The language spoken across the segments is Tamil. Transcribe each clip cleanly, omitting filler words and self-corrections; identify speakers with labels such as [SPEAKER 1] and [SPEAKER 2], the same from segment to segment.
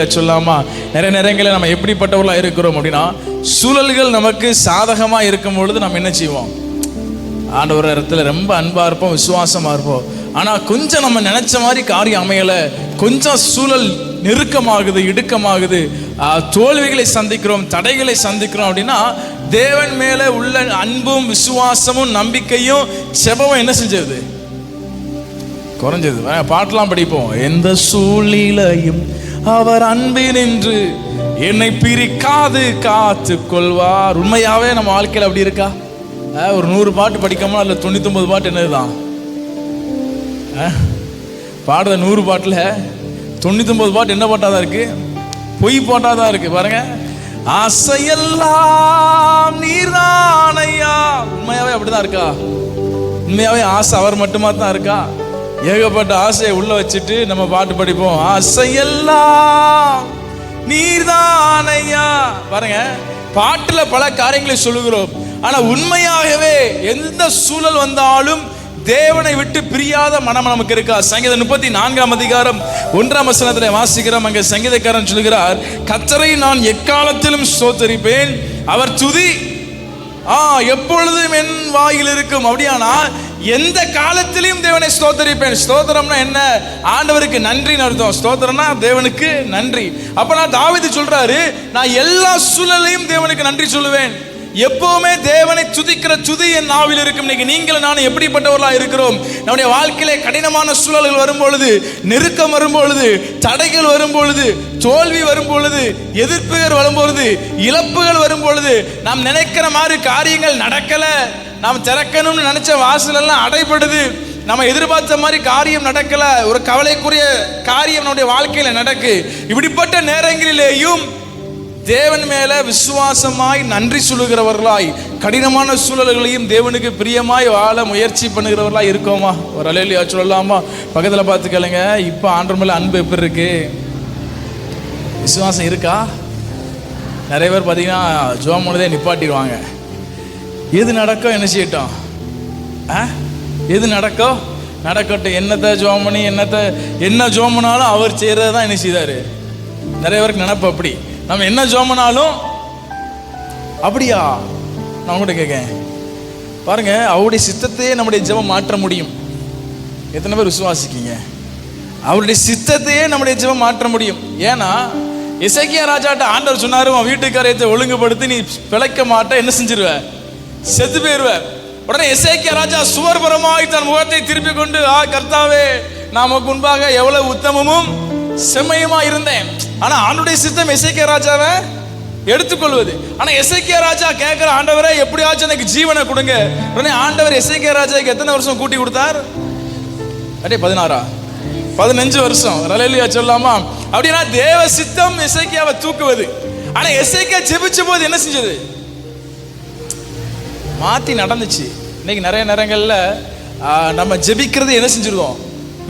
[SPEAKER 1] அல்லேலூயா சொல்லாமா? நிறைய நேரங்களில் நம்ம எப்படிப்பட்டவர்களாக இருக்கிறோம் அப்படின்னா, சூழல்கள் நமக்கு சாதகமாக இருக்கும் பொழுது நம்ம என்ன செய்வோம்? ஆண்டவர் இடத்துல ரொம்ப அன்பாக இருப்போம், விசுவாசமாக இருப்போம். ஆனால் கொஞ்சம் நம்ம நினைச்ச மாதிரி காரியம் அமையலை, கொஞ்சம் சூழல் நெருக்கமாகுது, இடுக்கமாகுது, தோல்விகளை சந்திக்கிறோம், தடைகளை சந்திக்கிறோம் அப்படின்னா, தேவன் மேலே உள்ள அன்பும் விசுவாசமும் நம்பிக்கையும் செபமும் என்ன செஞ்சது? குறைஞ்சது. பாட்டெல்லாம் படிப்போம். எந்த சூழ்நிலையும் அவர் அன்பினின்று என்னை பிரிக்காது காத்து கொள்வார். உண்மையாவே நம்ம வாழ்க்கையில் அப்படி இருக்கா? ஒரு 100 பாட்டு படிக்காம அதில் 99 பாட்டு என்னதுதான் பாடுற. 100 பாட்டில் 99 பாட்டு என்ன பாட்டாதான் இருக்கு? பொய் பாட்டாதான் இருக்கு. பாருங்க, ஆசையெல்லாம் நீர்தானையா. உண்மையாவே அப்படிதான் இருக்கா? உண்மையாவே ஆசை அவர் மட்டுமா தான் இருக்கா? ஏகப்பட்ட ஆசையை உள்ள வச்சுட்டு நம்ம பாட்டு படிப்போம். ஆசையெல்லாம் நீர்தானையா. பாருங்க, பாட்டுல பல காரியங்களை சொல்லுகிறோம். ஆனா உண்மையாகவே எந்த சூழல் வந்தாலும் தேவனை விட்டு பிரியாத மனம் நமக்கு இருக்கா? சங்கீதம் 34ஆம் அதிகாரம் 1ஆம் வசனத்தில் வாசிக்கிறோம். அங்கே சங்கீதக்காரன் சொல்கிறார், கர்த்தரை நான் எக்காலத்திலும் ஸ்தோத்தரிப்பேன், அவர் துதி எப்பொழுதும் என் வாயில் இருக்கும். அப்படியானா எந்த காலத்திலையும் தேவனை ஸ்தோத்தரிப்பேன். ஸ்தோத்திரம்னா என்ன? ஆண்டவருக்கு நன்றின்னு அர்த்தம். ஸ்தோத்திரம்னா தேவனுக்கு நன்றி. அப்ப நான் தாவீது சொல்றாரு, நான் எல்லா சூழலையும் தேவனுக்கு நன்றி சொல்லுவேன். எப்பவுமே தேவனை துதிக்கிற துதி என் நாவில் இருக்கும். இன்னைக்கு நீங்களும் நானும் எப்படிப்பட்டவர்களா இருக்கிறோம்? நம்முடைய வாழ்க்கையிலே கடினமான சூழல்கள் வரும் பொழுது, நெருக்கம் வரும் பொழுது, தடைகள் வரும் பொழுது, தோல்வி வரும் பொழுது, எதிர்ப்புகள் வரும் பொழுது, இழப்புகள் வரும் பொழுது, நாம் நினைக்கிற மாதிரி காரியங்கள் நடக்கல, நாம் திறக்கணும்னு நினைச்ச வாசல் எல்லாம் அடைபடுது, நம்ம எதிர்பார்த்த மாதிரி காரியம் நடக்கல, ஒரு கவலைக்குரிய காரியம் நம்முடைய வாழ்க்கையில நடக்கு. இப்படிப்பட்ட நேரங்களிலேயும் தேவன் மேல விசுவாசமாய் நன்றி சொல்லுகிறவர்களாய், கடினமான சூழல்களையும் தேவனுக்கு பிரியமாய் வாழ முயற்சி பண்ணுகிறவர்களாய் இருக்கோமா? ஒரு அல்லேலூயா சொல்லலாமா? பக்கத்தில் பார்த்து கேளுங்க, இப்போ ஆண்டவர் மேல அன்பு எப்படி இருக்கு? விசுவாசம் இருக்கா? நிறைய பேர் பார்த்தீங்கன்னா ஜோம் பண்ணதே நிப்பாட்டிடுவாங்க. எது நடக்கும் என்ன செய்யட்டும், எது நடக்கும் நடக்கட்டும், என்னத்தை ஜோம் பண்ணி என்ன ஜோம் பண்ணாலும் அவர் செய்யறது தான் என்ன செய்தாரு. நிறைய பேருக்கு நினைப்பு அப்படி, நம்ம என்ன ஜோமனாலும் அப்படியா? நான் கூட கேட்கேன் பாருங்க, அவருடைய சித்தத்தையே நம்முடைய ஜெபம் மாற்ற முடியும். எத்தனை பேர் விசுவாசிக்கீங்க? அவருடைய சித்தத்தையே நம்முடைய ஜெபம் மாற்ற முடியும். ஏன்னா எசேக்கியா ராஜாட்ட ஆண்டவர் சொன்னாரு, உன் வீட்டுக்காரியத்தை ஒழுங்குபடுத்தி நீ பிழைக்க மாட்ட, என்ன செஞ்சிருவ? செத்து போயிருவ. உடனே எசேக்கியா ராஜா சுவர்பரமாய் தன் முகத்தை திருப்பி கொண்டு, கர்த்தாவே, நமக்கு முன்பாக எவ்வளவு உத்தமமும் செம்மையுமா இருந்தேன். ஆனா ஆண்டுடைய சித்தம் எசேக்கியா ராஜாவை எடுத்துக்கொள்வது. ஆனா எசேக்கியா ராஜா கேட்கிற, ஆண்டவரே எப்படியாச்சும் எனக்கு ஜீவனை கொடுங்க. உடனே ஆண்டவர் எசேக்கியா ராஜாவுக்கு எத்தனை வருஷம் கூட்டி கொடுத்தார்? 15 வருஷம். அல்லேலூயா சொல்லாமா? அப்படின்னா தேவ சித்தம் எசேக்கியாவை தூக்குவது. ஆனா எசேக்கியா ஜெபிச்ச போது என்ன செஞ்சது? மாத்தி நடந்துச்சு. இன்னைக்கு நிறைய நேரங்கள்ல நம்ம ஜெபிக்கிறது என்ன செஞ்சிருக்கோம்?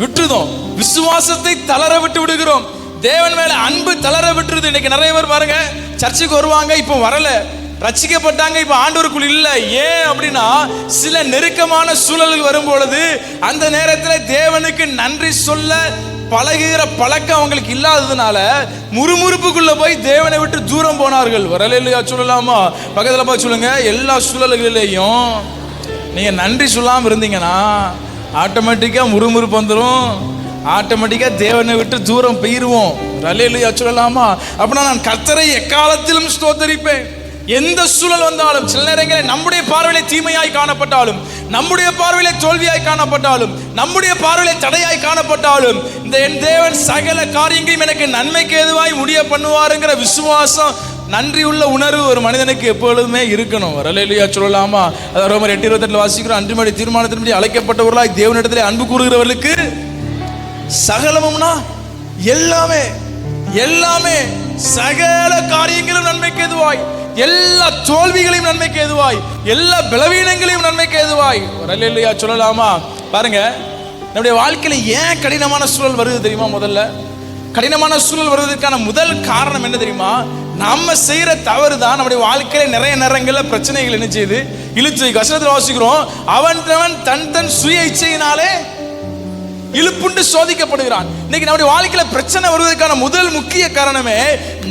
[SPEAKER 1] விட்டுருதோம். விசுவாசத்தை தளர விட்டு விடுகிறோம். தேவன் மேல அன்பு தளர விட்டுருது. இன்னைக்கு நிறைய பேர் பாருங்க, சர்ச்சுக்கு வருவாங்க, இப்போ வரல, ரட்சிக்கப்பட்டாங்க, இப்போ ஆண்டவருக்குள் இல்லை. ஏன் அப்படின்னா, சில நெருக்கமான சூழல்கள் வரும் பொழுது அந்த நேரத்தில் தேவனுக்கு நன்றி சொல்ல பழகுகிற பழக்கம் அவங்களுக்கு இல்லாததுனால முறுமுறுப்புக்குள்ள போய் தேவனை விட்டு தூரம் போனார்கள். வரலையா சொல்லலாமா? பக்கத்தில் போய் சொல்லுங்க, எல்லா சூழல்களிலேயும் நீங்க நன்றி சொல்லாமல் இருந்தீங்கன்னா ஆட்டோமேட்டிக்காக முறுமுறுப்பு வந்துடும், ஆட்டோமேட்டிக்காக தேவனை விட்டு தூரம் போயிருவோம். அல்லேலூயா சொல்லலாமா? அப்படின்னா நான் கர்த்தரை எக்காலத்திலும் ஸ்தோத்தரிப்பேன். எந்த சூழல் வந்தாலும், சில நேரங்களில் நம்முடைய பார்வையிலே தீமையாய் காணப்பட்டாலும், நம்முடைய பார்வையிலே தோல்வியாய் காணப்பட்டாலும், நம்முடைய பார்வையிலே தடையாய் காணப்பட்டாலும், இந்த என் தேவன் சகல காரியங்களையும் எனக்கு நன்மைக்கு எதுவாய் முடிய பண்ணுவாருங்கிற விசுவாசம், நன்றி உள்ள உணர்வு ஒரு மனிதனுக்கு எப்பொழுதுமே இருக்கணும். அல்லேலூயா சொல்லலாமா? அதாவது ரோமர் 8:28 வாசிக்கிறோம், அன்றுமடி தீர்மானத்தின்படி அழைக்கப்பட்டவர்களாய் தேவனிடத்திலே அன்பு கூறுகிறவர்களுக்கு சகலமும்னா எல்லாமே எல்லாமே சகல காரியங்களும் நன்மைக்கு எதுவாய், எல்லா தோல்விகளையும் நன்மைக்கு எதுவாய், எல்லா பலவீனங்களையும் நன்மைக்கு எதுவாய். அல்லேலூயா சொல்லலாமா? பாருங்க, நம்முடைய வாழ்க்கையில ஏன் கடினமான சூழல் வருது தெரியுமா? முதல்ல கடினமான சூழல் வருவதற்கான முதல் காரணம் என்ன தெரியுமா? நம்ம செய்யற தவறு தான் நம்முடைய வாழ்க்கையில நிறைய நேரங்களில் பிரச்சனைகள் என்ன செய்யுது, இழுத்து. வசனத்தில் வாசிக்கிறோம், அவன் தன் தன் சுய இச்சையினாலே இழுப்புண்டு சோதிக்கப்படுகிறான். இன்னைக்கு நம்முடைய வாழ்க்கையில பிரச்சனை வருவதற்கான முதல் முக்கிய காரணமே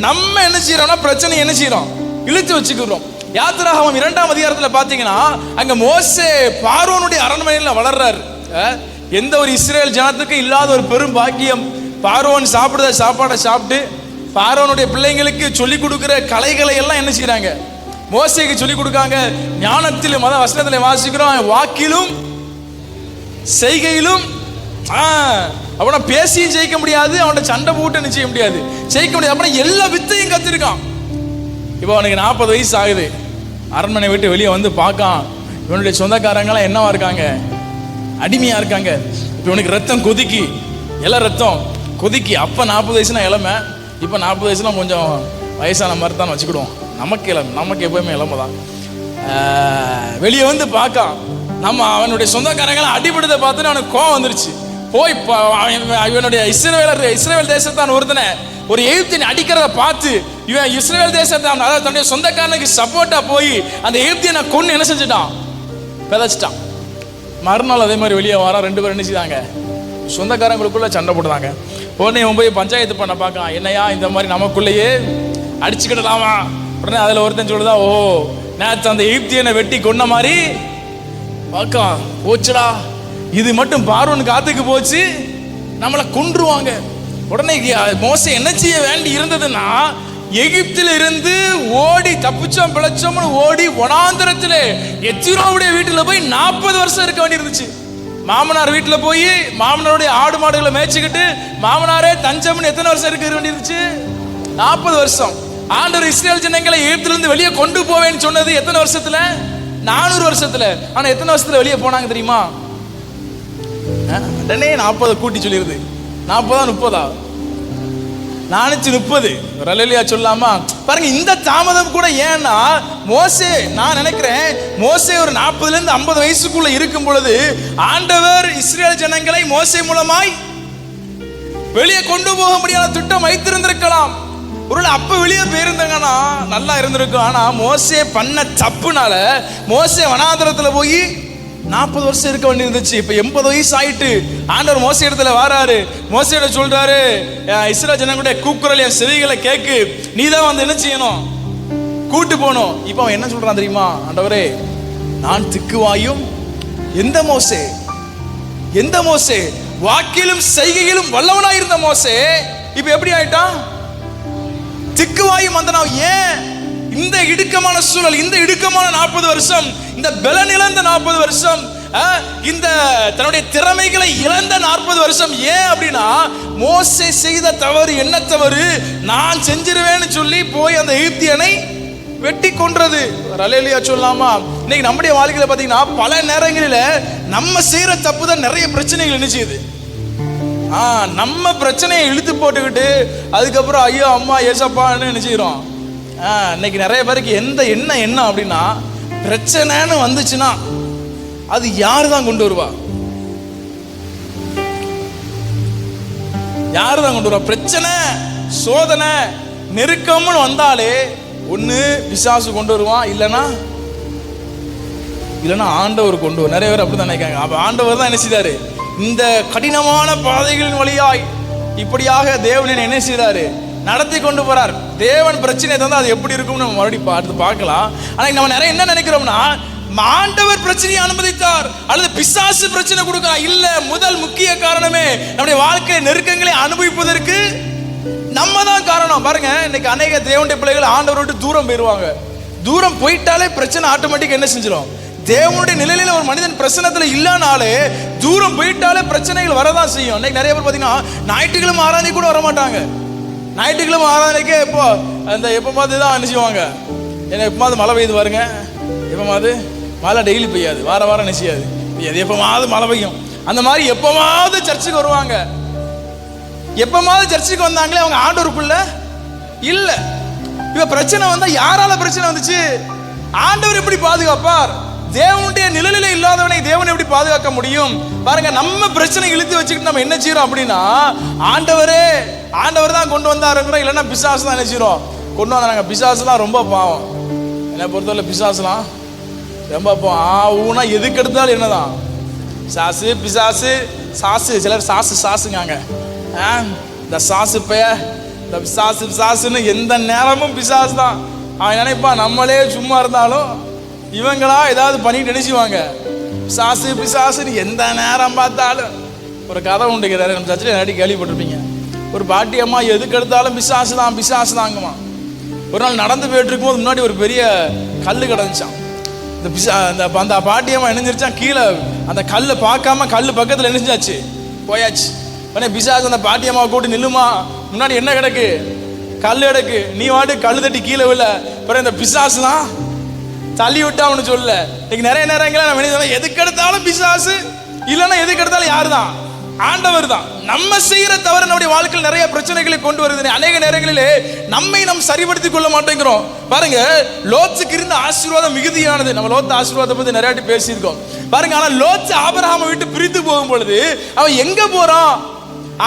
[SPEAKER 1] நம்ம என்ன செய்யறோம்னா பிரச்சனை என்ன செய்யறோம், இழுத்து வச்சுக்கிறோம். யாத்திராகமம் 2ஆம் அதிகாரத்தில் பார்த்தீங்கன்னா அங்க மோசே பார்வோனுடைய அரண்மனையில் வளர்றாரு. எந்த ஒரு இஸ்ரேல் ஜனத்துக்கு இல்லாத ஒரு பெரும் பாக்கியம். பார்வோன் சாப்பிடுற சாப்பாடை சாப்பிட்டு பார்வோனுடைய பிள்ளைங்களுக்கு சொல்லிக் கொடுக்கிற கலைகளை எல்லாம் என்ன செய்யறாங்க, மோசேக்கு சொல்லிக் கொடுக்காங்க. ஞானத்திலும் அதான் வசனத்தில் வாசிக்கிறோம், வாக்கிலும் செய்கையிலும். அவனை பேசியும் ஜெயிக்க முடியாது, அவனை சண்டை போட்டு செய்ய முடியாது, ஜெயிக்க முடியாது. அப்ப எல்லா வித்தையும் கத்திருக்கான். இப்போ அவனுக்கு 40 வயசு ஆகுது. அரண்மனை விட்டு வெளியே வந்து பார்க்கான். இவனுடைய சொந்தக்காரங்களாம் என்னவா இருக்காங்க, அடிமையா இருக்காங்க. இப்போ இவனுக்கு ரத்தம் கொதிக்கி, எல்லாம் ரத்தம் கொதிக்கி. அப்போ 40 வயசுனா இளமை, இப்போ 40 வயசுலாம் கொஞ்சம் வயசான மாதிரி தான் வச்சுக்கிடுவோம். நமக்கு எப்பவுமே இளமை தான். வெளியே வந்து பார்க்கான். நம்ம அவனுடைய சொந்தக்காரங்களாம் அடிபடுறதை பார்த்துட்டு அவனுக்கு கோவம் வந்துருச்சு. போய் இவனுடைய இஸ்ரவேல் தேசத்தான் ஒருத்தனை ஒரு எகிப்தியன் அடிக்கிறத பார்த்து இவன் இஸ்ரவேல் தேசத்தான், அதாவது தன்னுடைய சொந்தக்காரனுக்கு சப்போர்ட்டா போய் அந்த எகிப்தியனை கொன்னு என்ன செஞ்சுட்டான், பிதைச்சிட்டான். மறுநாள் அதே மாதிரி வெளியே வரான். 2 பேரும் என்ன செய்தாங்க, சொந்தக்காரங்களுக்குள்ள சண்டை போடுறாங்க. உடனே இவன் போய் பஞ்சாயத்து பண்ண பார்க்கான். என்னையா இந்த மாதிரி நமக்குள்ளேயே அடிச்சுக்கிடலாமா? உடனே அதில் ஒருத்தன் சொல்லுதா, ஓ நேற்று அந்த எகிப்தியனை வெட்டி கொன்ன மாதிரி பார்க்கான். போச்சுடா, இது மட்டும் பார்வோன் காத்துக்கு போச்சு, நம்மளை கொன்றுவாங்க. உடனே மோசே என்ன செய்ய வேண்டி இருந்ததுன்னா, எகிப்தில் இருந்து ஓடி தப்பிச்சோம் பிழைச்சோம்னு ஓடி வனாந்தரத்தில் எத்திரோவுடைய வீட்டில் போய் 40 வருஷம் இருக்க வேண்டி இருந்துச்சு. மாமனார் வீட்டில் போய் மாமனாருடைய ஆடு மாடுகளை மேய்ச்சிக்கிட்டு மாமனாரே தஞ்சம்னு எத்தனை வருஷம் இருக்க வேண்டியிருந்துச்சு, 40 வருஷம். ஆண்டவர் இஸ்ரேல் ஜனங்களை எகிப்திலிருந்து வெளியே கொண்டு போவேன்னு சொன்னது எத்தனை வருஷத்துல, 400 வருஷத்துல. ஆனா எத்தனை வருஷத்துல வெளியே போனாங்க தெரியுமா? உடனே 40 கூட்டி சொல்லிருது. 40 30 430. ரலேலியா சொல்லாமா பாருங்க. இந்த தாமதம் கூட ஏன்னா மோசே, நான் நினைக்கிறேன் மோசே ஒரு 40 இருந்து 50 வயசுக்குள்ள இருக்கும் பொழுது ஆண்டவர் இஸ்ரேல் ஜனங்களை மோசே மூலமாய் வெளியே கொண்டு போக முடியாத திட்டம் வைத்திருந்திருக்கலாம். ஒருவேளை அப்ப வெளியே போயிருந்தாங்கன்னா நல்லா இருந்திருக்கும். ஆனா மோசே பண்ண தப்புனால மோசே வனாந்தரத்துல போய் 40 வருஷம் இருக்க வேண்டி இருந்துச்சு. இப்ப 80 வயசு ஆயிட்டு ஆண்டவர் மோசே இடத்துல வாராரு. மோசையிட சொல்றாரு, இஸ்ரேல் ஜனங்களுடைய கூக்குரல் என் செவிகளை கேக்கு, நீதான் வந்து என்ன செய்யணும், கூட்டு போகணும். இப்ப அவன் என்ன சொல்றான் தெரியுமா, ஆண்டவரே நான் திக்குவாயும் எந்த மோசே வாக்கிலும் செய்கையிலும் வல்லவனாயிருந்த மோசே இப்ப எப்படி ஆயிட்டான், திக்குவாயும் அந்த நான். ஏன் இந்த இடுக்கமான சூழல், இந்த இடுக்கமான 40 வருஷம், இந்த பலன் இழந்த 40 வருஷம், இந்த தன்னுடைய திறமைகளை இழந்த 40 வருஷம். ஏன் அப்படின்னா மோசே செய்த தவறு என்ன தவறு, நான் செஞ்சிருவேன்னு சொல்லி போய் அந்த எகிப்தியனை வெட்டி கொன்றது. ரலேலியா சொல்லாமா இன்னைக்கு நம்முடைய வாழ்க்கையில பாத்தீங்கன்னா பல நேரங்களில நம்ம செய்யற தப்பு தான் நிறைய பிரச்சனைகள் என்ன செய்யுது. நம்ம பிரச்சனையை இழுத்து போட்டுக்கிட்டு அதுக்கப்புறம் ஐயோ அம்மா ஏசப்பான்னு என்ன செய்யறோம். இன்னைக்கு நிறைய பேருக்கு என்ன அப்படின்னா, பிரச்சனைன்னு வந்துச்சுன்னா அது யாரு தான் கொண்டு வருவா, பிரச்சனை சோதனை நெருக்கம்னு வந்தாலே ஒண்ணு பிசாசு கொண்டு வருவான், இல்லைன்னா ஆண்டவர் கொண்டு வரும். நிறைய பேர் அப்படிதான் நினைக்காங்க. அப்ப ஆண்டவர் தான் என்ன செய்தாரு, இந்த கடினமான பாதைகளின் வழியாய் இப்படியாக தேவன் என்ன செய்தாரு, நடத்தி கொண்டு போறார். தேவன் பிரச்சனை தந்தா அது எப்படி இருக்கும்னு நம்ம மறுபடியும் பார்த்து பார்க்கலாம். ஆனா நம்ம நிறைய என்ன நினைக்கிறோம்னா, ஆண்டவர் பிரச்சனையை அனுமதித்தார் அல்லது பிசாசு பிரச்சனை கொடுக்கிறார். இல்ல, முதல் முக்கிய காரணமே நம்முடைய வாழ்க்கை நெருக்கங்களை அனுபவிப்பதற்கு நம்ம தான் காரணம். பாருங்க, இன்னைக்கு அநேக தேவனுடைய பிள்ளைகள் ஆண்டவரை விட்டு தூரம் போயிருவாங்க. தூரம் போயிட்டாலே பிரச்சனை ஆட்டோமேட்டிக் என்ன செஞ்சிடும், தேவனுடைய நிலையில ஒரு மனிதன் பிரச்சனத்துல இல்லனாலே தூரம் போயிட்டாலே பிரச்சனைகள் வரதான் செய்யும். இன்னைக்கு நிறைய பேர் பாத்தீங்கன்னா ஞாயிற்றுக்கிழமை ஆராதனை கூட வர மாட்டாங்க. ஞாயிற்றுக்கிழமை ஆராதனைக்கே இப்போ அந்த எப்பமாவது தான் என்ன செய்வாங்க, ஏன்னா எப்பமாவது மழை பெய்யுது பாருங்க, எப்பமாவது மழை டெய்லி பெய்யாது, வாரம் என்ன செய்யாது, எப்பமாவது மழை பெய்யும். அந்த மாதிரி எப்பமாவது சர்ச்சுக்கு வருவாங்க. எப்பமாவது சர்ச்சுக்கு வந்தாங்களே அவங்க ஆண்டவருக்குள்ள இல்ல. இப்ப பிரச்சனை வந்தா யாரால பிரச்சனை வந்துச்சு, ஆண்டவர் எப்படி பாதுகாப்பார்? தேவனுடைய நிழலில இல்லாதவனை தேவன் எப்படி பாதுகாக்க முடியும்? பாருங்க, நம்ம பிரச்சனை இழுத்து வச்சுக்கிட்டு நம்ம என்ன செய்யறோம் அப்படின்னா, ஆண்டவர் தான் கொண்டு வந்தாருங்கிறோம், இல்லைன்னா பிசாசு தான் என்ன செய்யறோம், கொண்டு வந்தாங்க. பிசாசுலாம் ரொம்ப பாவம். என்னை பொறுத்தவரை பிசாசுலாம் ரொம்ப பாவம். ஊனா எதுக்கு எடுத்தாலும் என்னதான் சாசு பிசாசு சாசு, சிலர் சாசுங்காங்க. இந்த சாசு பைய, இந்த பிசாசுன்னு எந்த நேரமும் பிசாசு தான். அவன் நினைப்பான் நம்மளே சும்மா இருந்தாலும் இவங்களா ஏதாவது பண்ணிட்டு நினைச்சுவாங்க. பிசாசுன்னு எந்த நேரம் பார்த்தாலும். ஒரு கதை உண்டுக்கிறாரு, நம்ம சர்ச்சில் நிறைய கேள்விப்பட்டிருப்பீங்க. ஒரு பாட்டியம்மா எதுக்கு எடுத்தாலும் பிசாசு தாங்கம்மா. ஒரு நாள் நடந்து போயிட்டு இருக்கும்போது முன்னாடி ஒரு பெரிய கல் கிடந்துச்சான். அந்த பாட்டியம்மா இணைஞ்சிருச்சான். கீழே அந்த கல்லை பார்க்காம கல் பக்கத்தில் இணைஞ்சாச்சு, போயாச்சு. உடனே பிசாசு அந்த பாட்டியம்மாவை கூட்டி, நில்லுமா, முன்னாடி என்ன கிடக்கு? கல் கிடக்கு, நீ வாட்டு கல் தட்டி கீழே விழ. அப்புறம் இந்த பிசாசு தான் தள்ளி விட்டா அவனு சொல்ல. இன்னைக்கு நிறைய நேரங்கள நம்ம எதுக்கு எடுத்தாலும் பிசாசு, இல்லைன்னா எதுக்கு எடுத்தாலும் யாரு தான்? ஆண்டவர் தான். நம்ம செய்யற தவிர நம்முடைய வாழ்க்கையில் நிறைய பிரச்சனைகளை கொண்டு வருது. அநேக நேரங்களிலே நம்மை நாம் சரிபடுத்திக் கொள்ள மாட்டேங்கிறோம். பாருங்க, லோத்துக்கு இருந்த ஆசீர்வாதம் மிகுதியானது. நம்ம லோத்து ஆசீர்வாதத்தை பத்தி நிறைய பேசியிருக்கோம் பாருங்க. ஆனா லோத்து ஆபிரகாமை விட்டு பிரித்து போகும் பொழுது அவன் எங்க போறான்?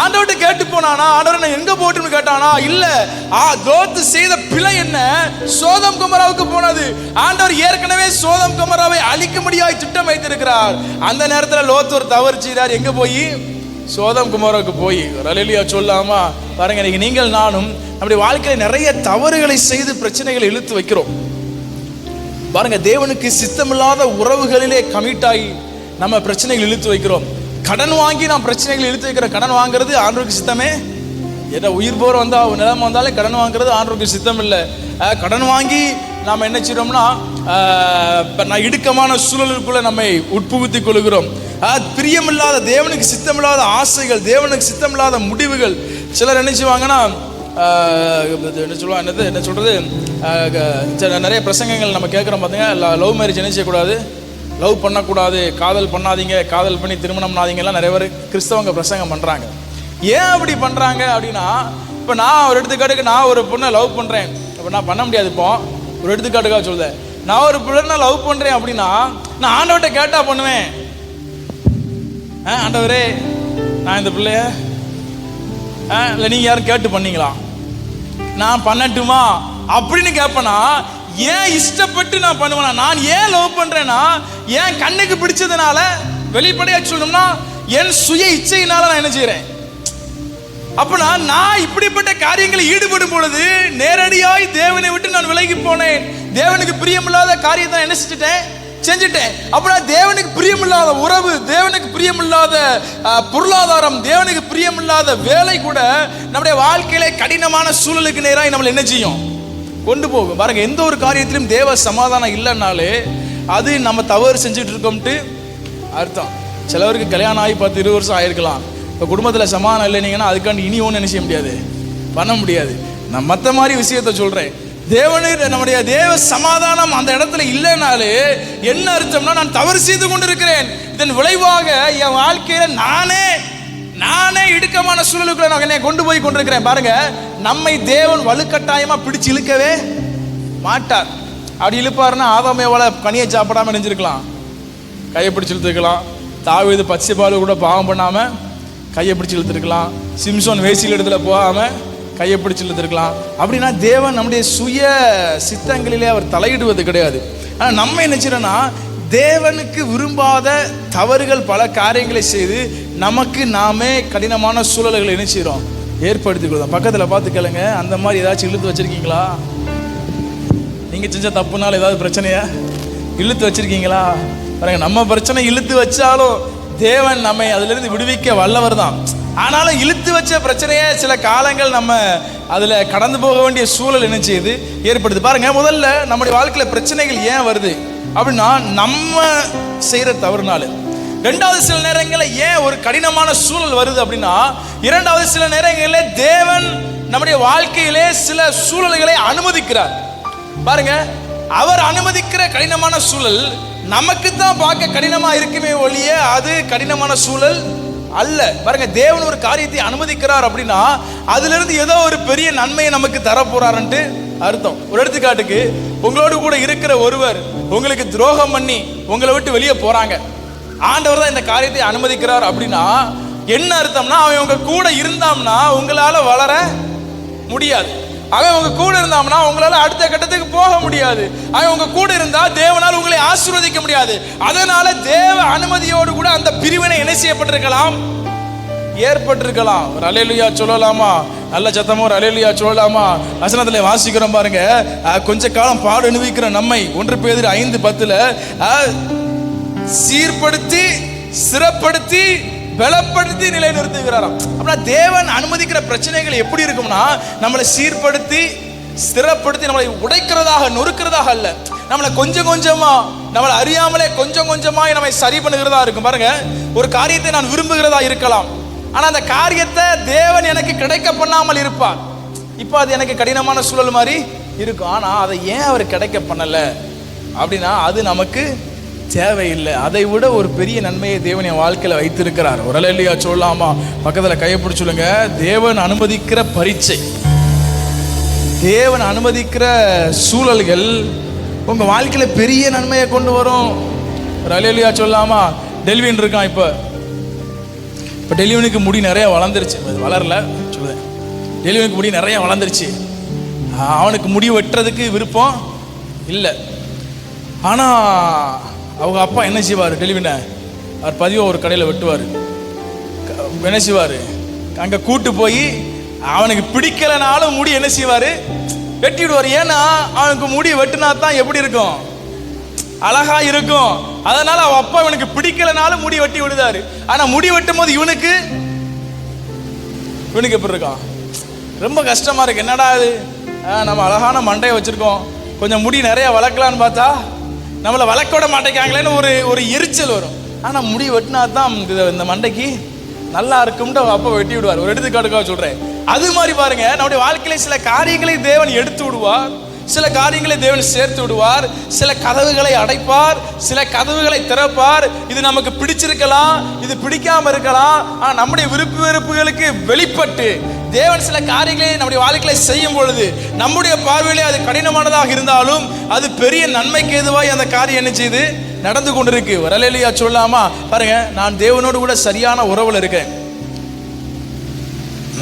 [SPEAKER 1] ஆண்டவர்கிட்ட கேட்டு போனானா? ஆண்டவர் நான் எங்க போட்டுன்னு கேட்டானா? இல்ல. லோத்து செய்த பிழை என்ன? சோதம் கொமோராவுக்கு போனது. ஆண்டவர் ஏற்கனவே சோதம் கொமோராவை அழிக்கும்படியாய் திட்டம் வைத்திருக்கிறார். அந்த நேரத்தில் லோத்து ஒரு தவறு செய்தார். எங்க போய்? சோதம் கொமோராவுக்கு போய். அல்லேலூயா சொல்லாமா? பாருங்க, இன்னைக்கு நீங்கள் நானும் நம்முடைய வாழ்க்கையில நிறைய தவறுகளை செய்து பிரச்சனைகளை இழுத்து வைக்கிறோம். பாருங்க, தேவனுக்கு சித்தமில்லாத உறவுகளிலே கமிட் ஆகி நம்ம பிரச்சனைகள் இழுத்து வைக்கிறோம். கடன் வாங்கி நாம் பிரச்சனைகள் இழுத்து வைக்கிற. கடன் வாங்குறது ஆண்டவருக்கு சித்தமே? ஏதோ உயிர் போற வந்தா நிலைமை வந்தாலே கடன் வாங்குறது ஆண்டவருக்கு சித்தம் இல்லை. கடன் வாங்கி நாம் என்ன செய்யறோம்னா இடுக்கமான சூழலுக்குள்ள நம்மை உட்புகுத்திக் கொள்கிறோம். பிரியமில்லாத, தேவனுக்கு சித்தமில்லாத ஆசைகள், தேவனுக்கு சித்தமில்லாத முடிவுகள். சிலர் என்ன செய்வாங்கன்னா என்ன சொல்றது, நிறைய பிரசங்கங்கள் நம்ம கேட்குறோம் பார்த்தீங்கன்னா, லவ் மேரேஜ் என்ன செய்யக்கூடாது, லவ் பண்ணக்கூடாது, காதல் பண்ணாதீங்க, காதல் பண்ணி திருமணம் பண்ணாதீங்கலாம் நிறைய பேர் கிறிஸ்தவங்க பிரசங்கம் பண்ணுறாங்க. ஏன் அப்படி பண்ணுறாங்க அப்படின்னா, இப்போ நான் ஒரு எடுத்துக்காட்டுக்கு நான் ஒரு பொண்ணை லவ் பண்ணுறேன். இப்போ நான் பண்ண முடியாது. இப்போ ஒரு எடுத்துக்காட்டுக்காக சொல்லுதேன், நான் ஒரு பிள்ளை லவ் பண்ணுறேன் அப்படின்னா நான் ஆண்டவர்கிட்ட கேட்டா பண்ணுவேன். ஆண்டவரே, நான் இந்த பிள்ளைய இல்லை நீங்கள் யாரும் கேட்டு பண்ணீங்களா, நான் பண்ணட்டுமா அப்படின்னு கேட்பேனா? ஏன் இஷ்டப்பட்டு நான் பண்ணுவேனா? நான் ஏன் லவ் பண்றேன்னா, ஏன் கண்ணுக்கு பிடிச்சதுனால, வெளிப்படையா சொல்லணும்னா என் சுய இச்சையினால நான் என்ன செய்யறேன். அப்பனா நான் இப்படிப்பட்ட காரியங்களை ஈடுபடும் பொழுது நேரடியாய் தேவனை விட்டு நான் விலகி போனேன். தேவனுக்கு பிரியமில்லாத காரியத்தை என்ன செஞ்சுட்டேன். அப்படின்னா தேவனுக்கு பிரியமில்லாத உறவு, தேவனுக்கு பிரியமில்லாத பொருளாதாரம், தேவனுக்கு பிரியமில்லாத வேலை கூட நம்முடைய வாழ்க்கையிலே கடினமான சூழலுக்கு நேராக நம்மளை என்ன செய்யும், கொண்டு போகும். பாருங்க, எந்த ஒரு காரியத்திலும் தேவ சமாதானம் இல்லைன்னாலே அது நம்ம தவறு செஞ்சுட்டு இருக்கோம்ட்டு அர்த்தம். சிலவருக்கு கல்யாணம் ஆகி 10-20 வருஷம் ஆயிருக்கலாம். இப்போ குடும்பத்தில் சமாதானம் இல்லைனீங்கன்னா அதுக்காண்டி இனி ஒன்று என்ன செய்ய முடியாது, பண்ண முடியாது. நான் மற்ற மாதிரி விஷயத்த சொல்றேன். நம்முடைய தேவ சமாதானம் அந்த இடத்துல இல்லைனாலே என்ன அர்த்தம்னா, நான் தவறு செய்து கொண்டிருக்கிறேன். இதன் விளைவாக என் வாழ்க்கையில நானே இடுக்கமான சூழலுக்குள்ள நான் என்னை கொண்டு போய் கொண்டிருக்கிறேன். பாருங்க, நம்மை தேவன் வலுக்கட்டாயமா பிடிச்சு இழுக்கவே மாட்டார். அப்படி இழுப்பாருன்னா ஆதாமேவால கனியை சாப்பிடாம நினைஞ்சிருக்கலாம், கையை பிடிச்சி இழுத்துருக்கலாம். தாவீது பச்சை பால் கூட பாவம் பண்ணாம கையை பிடிச்சி இழுத்துருக்கலாம். சிம்சோன் வேசியில் இடத்துல போகாம கையை பிடிச்சி இழுத்துருக்கலாம். அப்படின்னா தேவன் நம்முடைய சுய சித்தங்களிலே அவர் தலையிடுவது கிடையாது. ஆனால் நம்ம என்ன செய்யறோம்னா, தேவனுக்கு விரும்பாத தவறுகள் பல காரியங்களை செய்து நமக்கு நாமே கடினமான சூழல்களை என்ன செய்யறோம், ஏற்படுத்திக் கொள்ளும். பக்கத்தில் பார்த்து கேளுங்க, அந்த மாதிரி ஏதாச்சும் இழுத்து வச்சிருக்கீங்களா? நீங்க செஞ்ச தப்புனால ஏதாவது பிரச்சனையா இழுத்து வச்சிருக்கீங்களா? பாருங்க, நம்ம பிரச்சனை இழுத்து வச்சாலும் தேவன் நம்மை அதிலிருந்து விடுவிக்க வல்லவர் தான். ஆனாலும் இழுத்து வச்ச பிரச்சனையே சில காலங்கள் நம்ம அதுல கடந்து போக வேண்டிய சூழல் என்ன செய்யுது, ஏற்படுது. பாருங்க, முதல்ல நம்முடைய வாழ்க்கையில பிரச்சனைகள் ஏன் வருது அப்படின்னா நம்ம செய்யற தவறுனால. இரண்டாவது, சில நேரங்களில் ஏன் ஒரு கடினமான சூழல் வருது அப்படின்னா, இரண்டாவது சில நேரங்களில் தேவன் நம்முடைய வாழ்க்கையிலே சில சூழல்களை அனுமதிக்கிறார். பாருங்க, அவர் அனுமதிக்கிற கடினமான சூழல் நமக்கு தான் பார்க்க கடினமா இருக்குமே ஒழிய அது கடினமான சூழல் அல்ல. பாருங்க, தேவன் ஒரு காரியத்தை அனுமதிக்கிறார் அப்படின்னா அதுல இருந்து ஏதோ ஒரு பெரிய நன்மையை நமக்கு தர போறாருன்ட்டு அர்த்தம். ஒரு எடுத்துக்காட்டுக்கு, உங்களோடு கூட இருக்கிற ஒருவர் உங்களுக்கு துரோகம் பண்ணி உங்களை விட்டு வெளியே போறாங்க. ஆண்டவர் தான் இந்த காரியத்தை அனுமதிக்கிறார் அப்படின்னா என்ன அர்த்தம்னா, அவன் உங்க கூட இருந்தான்னா உங்களால வளர முடியாது. அவன் உங்க கூட இருந்தான்னா உங்களால அடுத்த கட்டத்துக்கு போக முடியாது. அவன் உங்க கூட இருந்தா தேவனால் உங்களை ஆசீர்வதிக்க முடியாது. அதனால தேவ அனுமதியோடு கூட அந்த பிரிவினை என்ன செய்யப்பட்டிருக்கலாம், ஏற்பட்டிருக்கலாம். ஒரு அல்லேலூயா சொல்லலாமா? நல்ல சத்தமா ஒரு அல்லேலூயா சொல்லலாமா? வசனத்துல வாசிக்கிறோம் பாருங்க, கொஞ்ச காலம் பாடு அனுபவிக்கிற நம்மை 1 பேதுரு 5:10 சீர்படுத்தி சிறப்படுத்தி பலப்படுத்தி நிலைநிறுத்துகிறாராம். அப்படின்னா தேவன் அனுமதிக்கிற பிரச்சனைகள் எப்படி இருக்கும்னா, நம்மளை சீர்படுத்தி ஸ்திரப்படுத்தி நம்மளை உடைக்கிறதாக நொறுக்கிறதாக அல்ல, நம்மளை கொஞ்சம் கொஞ்சமா நம்மளை அறியாமலே கொஞ்சம் கொஞ்சமா நம்மை சரி பண்ணுகிறதா இருக்கும். பாருங்க, ஒரு காரியத்தை நான் விரும்புகிறதா இருக்கலாம், ஆனா அந்த காரியத்தை தேவன் எனக்கு கிடைக்க பண்ணாமல் இருப்பார். இப்போ அது எனக்கு கடினமான சூழல் மாதிரி இருக்கும், ஆனா அதை ஏன் அவர் கிடைக்க பண்ணல அப்படின்னா அது நமக்கு தேவையில்லை. அதை விட ஒரு பெரிய நன்மையை தேவன் என் வாழ்க்கையில் வைத்திருக்கிறார். ஒரு அல்லேலூயா சொல்லலாமா? பக்கத்தில் கையை பிடிச்சு சொல்லுங்க. தேவன் அனுமதிக்கிற பரீட்சை, தேவன் அனுமதிக்கிற சூழல்கள் உங்க வாழ்க்கையில பெரிய நன்மையை கொண்டு வரும். ஒரு அல்லேலூயா சொல்லலாமா? டெல்வின் இருக்கான், இப்போ டெல்வினுக்கு முடி நிறைய வளர்ந்துருச்சு. வளரல சொல்லுவேன், டெல்வினுக்கு முடி நிறைய வளர்ந்துருச்சு. அவனுக்கு முடி வெட்டுறதுக்கு விருப்பம் இல்லை. ஆனால் அவங்க அப்பா என்ன செய்வார், டெலிவினை அவர் பதிவாக ஒரு கடையில் வெட்டுவார். என்ன செய்வார், அங்கே கூட்டு போய் அவனுக்கு பிடிக்கலனாலும் முடி என்ன செய்வார், வெட்டிவிடுவார். ஏன்னா அவனுக்கு முடி வெட்டினா தான் எப்படி இருக்கும், அழகா இருக்கும். அதனால அவன் அப்பா இவனுக்கு பிடிக்கலனாலும் முடி வெட்டி விடுதாரு. ஆனால் முடி வெட்டும் போது இவனுக்கு எப்படி இருக்கான், ரொம்ப கஷ்டமா இருக்கு. என்னடா இது, நம்ம அழகான மண்டையை வச்சிருக்கோம், கொஞ்சம் முடி நிறைய வளர்க்கலான்னு பார்த்தா நம்மளை வளர்க்க விட மாட்டேங்காங்களேன்னு ஒரு எரிச்சல் வரும். ஆனால் முடி வெட்டினா தான் இந்த மண்டைக்கு நல்லா இருக்கும்ட்டு அப்போ வெட்டி விடுவார். ஒரு எடுத்துக்காட்டுக்காக சொல்கிறேன். அது மாதிரி பாருங்க, நம்முடைய வாழ்க்கையில சில காரியங்களை தேவன் எடுத்து விடுவார், சில காரியங்களை தேவன் சேர்த்து விடுவார், சில கதவுகளை அடைப்பார், சில கதவுகளை திறப்பார். இது நமக்கு பிடிச்சிருக்கலாம், இது பிடிக்காம இருக்கலாம், ஆனால் நம்முடைய விருப்பு வெறுப்புகளுக்கு வெளிப்பட்டு தேவன் சில காரியங்களை நம்முடைய வாழ்க்கையில செய்யும் பொழுது நம்முடைய பார்வையிலே அது கடினமானதாக இருந்தாலும் அது பெரிய நன்மைக்கு ஏதுவாய் அந்த காரியம் என்ன செய்து நடந்து கொண்டிருக்கு. ஒரு அல்லேலூயா சொல்லலாமா? பாருங்க, நான் தேவனோடு கூட சரியான உறவுல இருக்கேன்.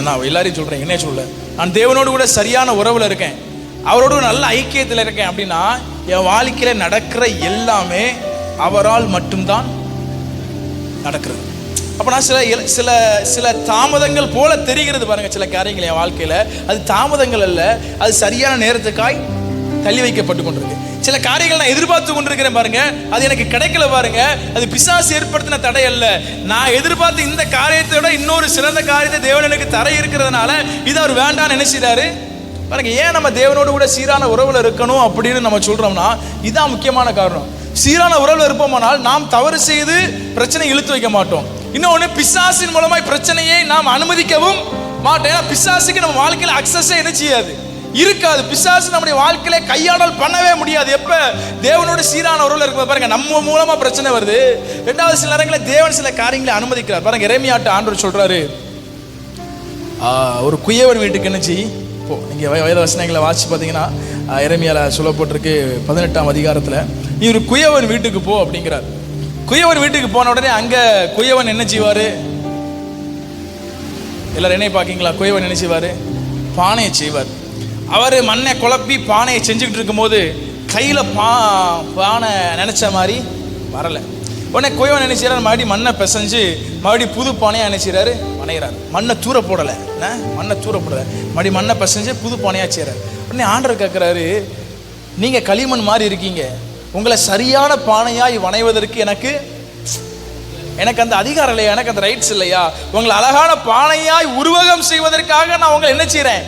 [SPEAKER 1] நான் எல்லாரையும் சொல்றேன், என்ன சொல்ல, நான் தேவனோடு கூட சரியான உறவுல இருக்கேன், அவரோடு நல்ல ஐக்கியத்தில் இருக்கேன் அப்படின்னா என் வாழ்க்கையில நடக்கிற எல்லாமே அவரால் மட்டும்தான் நடக்கிறது. அப்போ நான் சில சில தாமதங்கள் போல தெரிகிறது பாருங்க, சில காரியங்கள் என் வாழ்க்கையில் அது தாமதங்கள் அல்ல, அது சரியான நேரத்துக்காய் தள்ளி வைக்கப்பட்டு கொண்டிருக்கு. சில காரியங்கள் நான் எதிர்பார்த்து கொண்டிருக்கிறேன் பாருங்க, அது எனக்கு கிடைக்கல பாருங்க, அது பிசாசு ஏற்படுத்தின தடை அல்ல. நான் எதிர்பார்த்து இந்த காரியத்தை விட இன்னொரு சிறந்த காரியத்தை தேவன் எனக்கு தர இருக்கிறதுனால இது அவர் வேண்டான்னு நினைச்சிட்டாரு பாருங்க. ஏன் நம்ம தேவனோடு கூட சீரான உறவுல இருக்கணும் அப்படின்னு நம்ம சொல்றோம்னா இதுதான் முக்கியமான காரணம். சீரான உறவுல இருப்போமானால் நாம் தவறு செய்து பிரச்சனை இழுத்து வைக்க மாட்டோம். இன்னொன்று, பிசாசின் மூலமாய் பிரச்சனையை நாம் அனுமதிக்கவும் மாட்டோம். ஏன்னா பிசாசுக்கு நம்ம வாழ்க்கையில அக்சஸே என்ன செய்யாது, இருக்காது. பிசாசு நம்முடைய வாழ்க்கையில கையாடல் பண்ணவே முடியாது. எப்ப தேவனோட சீரான உறவுல இருக்கும் பாருங்க, நம்ம மூலமா பிரச்சனை வருது. ரெண்டாவது, சில நேரங்களில் தேவன் சில காரியங்களை அனுமதிக்கிறார் பாருங்க. எரேமியாட்ட ஆண்டவர் சொல்றாரு, ஒரு குயவன் வீட்டுக்கு என்ன செய் போ. நீங்க வேத வசனங்களை வாசிச்சு பார்த்தீங்கன்னா எரேமியால சொல்லப்பட்டிருக்கு 18ஆம் அதிகாரத்துல, நீ ஒரு குயவன் வீட்டுக்கு போ அப்படிங்கிறார். குயவன் வீட்டுக்கு போன உடனே அங்க குயவன் என்ன செய்வாரு, எல்லாரும் என்ன பாக்கீங்களா, குயவன் என்ன செய்வாரு, பானையை செய்வார். அவர் மண்ணை குழப்பி பானையை செஞ்சுக்கிட்டு இருக்கும்போது கையில பானை நினைச்ச மாதிரி வரல. உடனே குயவன் என்ன செய்யறாரு, மறுபடியும் மண்ணை பிசைஞ்சு மறுபடியும் புது பானையா என்ன செய்யறாரு, வணைகிறார். மண்ணை தூர போடலை, மண்ணை தூர போடலை, மறுபடியும் மண்ணை பிசைஞ்சு புது பானையா செய்யறாரு. உடனே ஆண்டவர் கேட்கிறாரு, நீங்க களிமண் மாதிரி இருக்கீங்க, உங்களை சரியான பானையாய் வணைவதற்கு எனக்கு அந்த அதிகாரம் இல்லையா, எனக்கு அந்த ரைட்ஸ் இல்லையா, உங்களை அழகான பானையாய் உருவகம் செய்வதற்காக நான் உங்களை என்ன செய்யறேன்,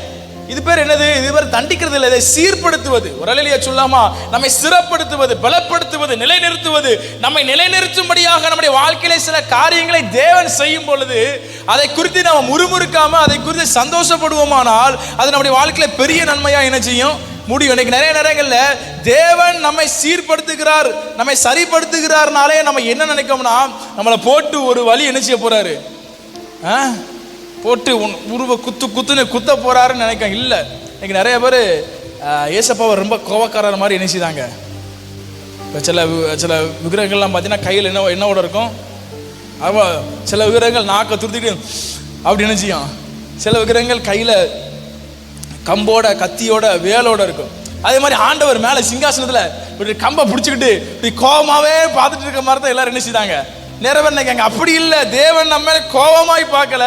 [SPEAKER 1] இது பேர் என்னது, இது பேர் தண்டிக்கிறது இல்லை, இதை சீர்படுத்துவது. ஒரு அல்லேலூயா சொல்லாமா? நம்மை சிறப்படுத்துவது, பலப்படுத்துவது, நிலைநிறுத்துவது. நம்மை நிலைநிறுத்தும்படியாக நம்முடைய வாழ்க்கையில சில காரியங்களை தேவன் செய்யும் பொழுது அதை குறித்து நம்ம முறுமுறுக்காம அதை குறித்து சந்தோஷப்படுவோமானால் அது நம்முடைய வாழ்க்கையில பெரிய நன்மையா என்ன செய்யும் முடியும். இன்னைக்கு நிறைய நேரங்கள்ல தேவன் நம்மை சீர்படுத்துகிறார், நம்மை சரிப்படுத்துகிறார்னாலே நம்ம என்ன நினைக்கோம்னா நம்மளை போட்டு ஒரு வழி என்ன செய்ய போறாரு, போட்டு உருவ குத்துன்னு குத்த போறாருன்னு நினைக்க. இல்லை, இன்னைக்கு நிறைய பேர் ஏசப்பாவை ரொம்ப கோவக்காரர் மாதிரி என்ன செய்தாங்க. இப்போ சில விக்கிரகங்கள்லாம் பார்த்தீங்கன்னா கையில் என்னோட இருக்கும், சில விக்கிரகங்கள் நாக்கை துருத்திட்டு அப்படி என்ன செய்யும், சில விக்கிரகங்கள் கையில் கம்போட கத்தியோட வேலோட இருக்கும். அதே மாதிரி ஆண்டவர் மேல சிங்காசனத்துல இப்படி கம்பை பிடிச்சிக்கிட்டு இப்படி கோபமாவே பார்த்துட்டு இருக்க மாதிரி தான் எல்லாரும் என்ன செய்தாங்க, நிறைய பேர் நினைக்காங்க. அப்படி இல்லை, தேவன் நம்ம மேல கோபமாய் பார்க்கல.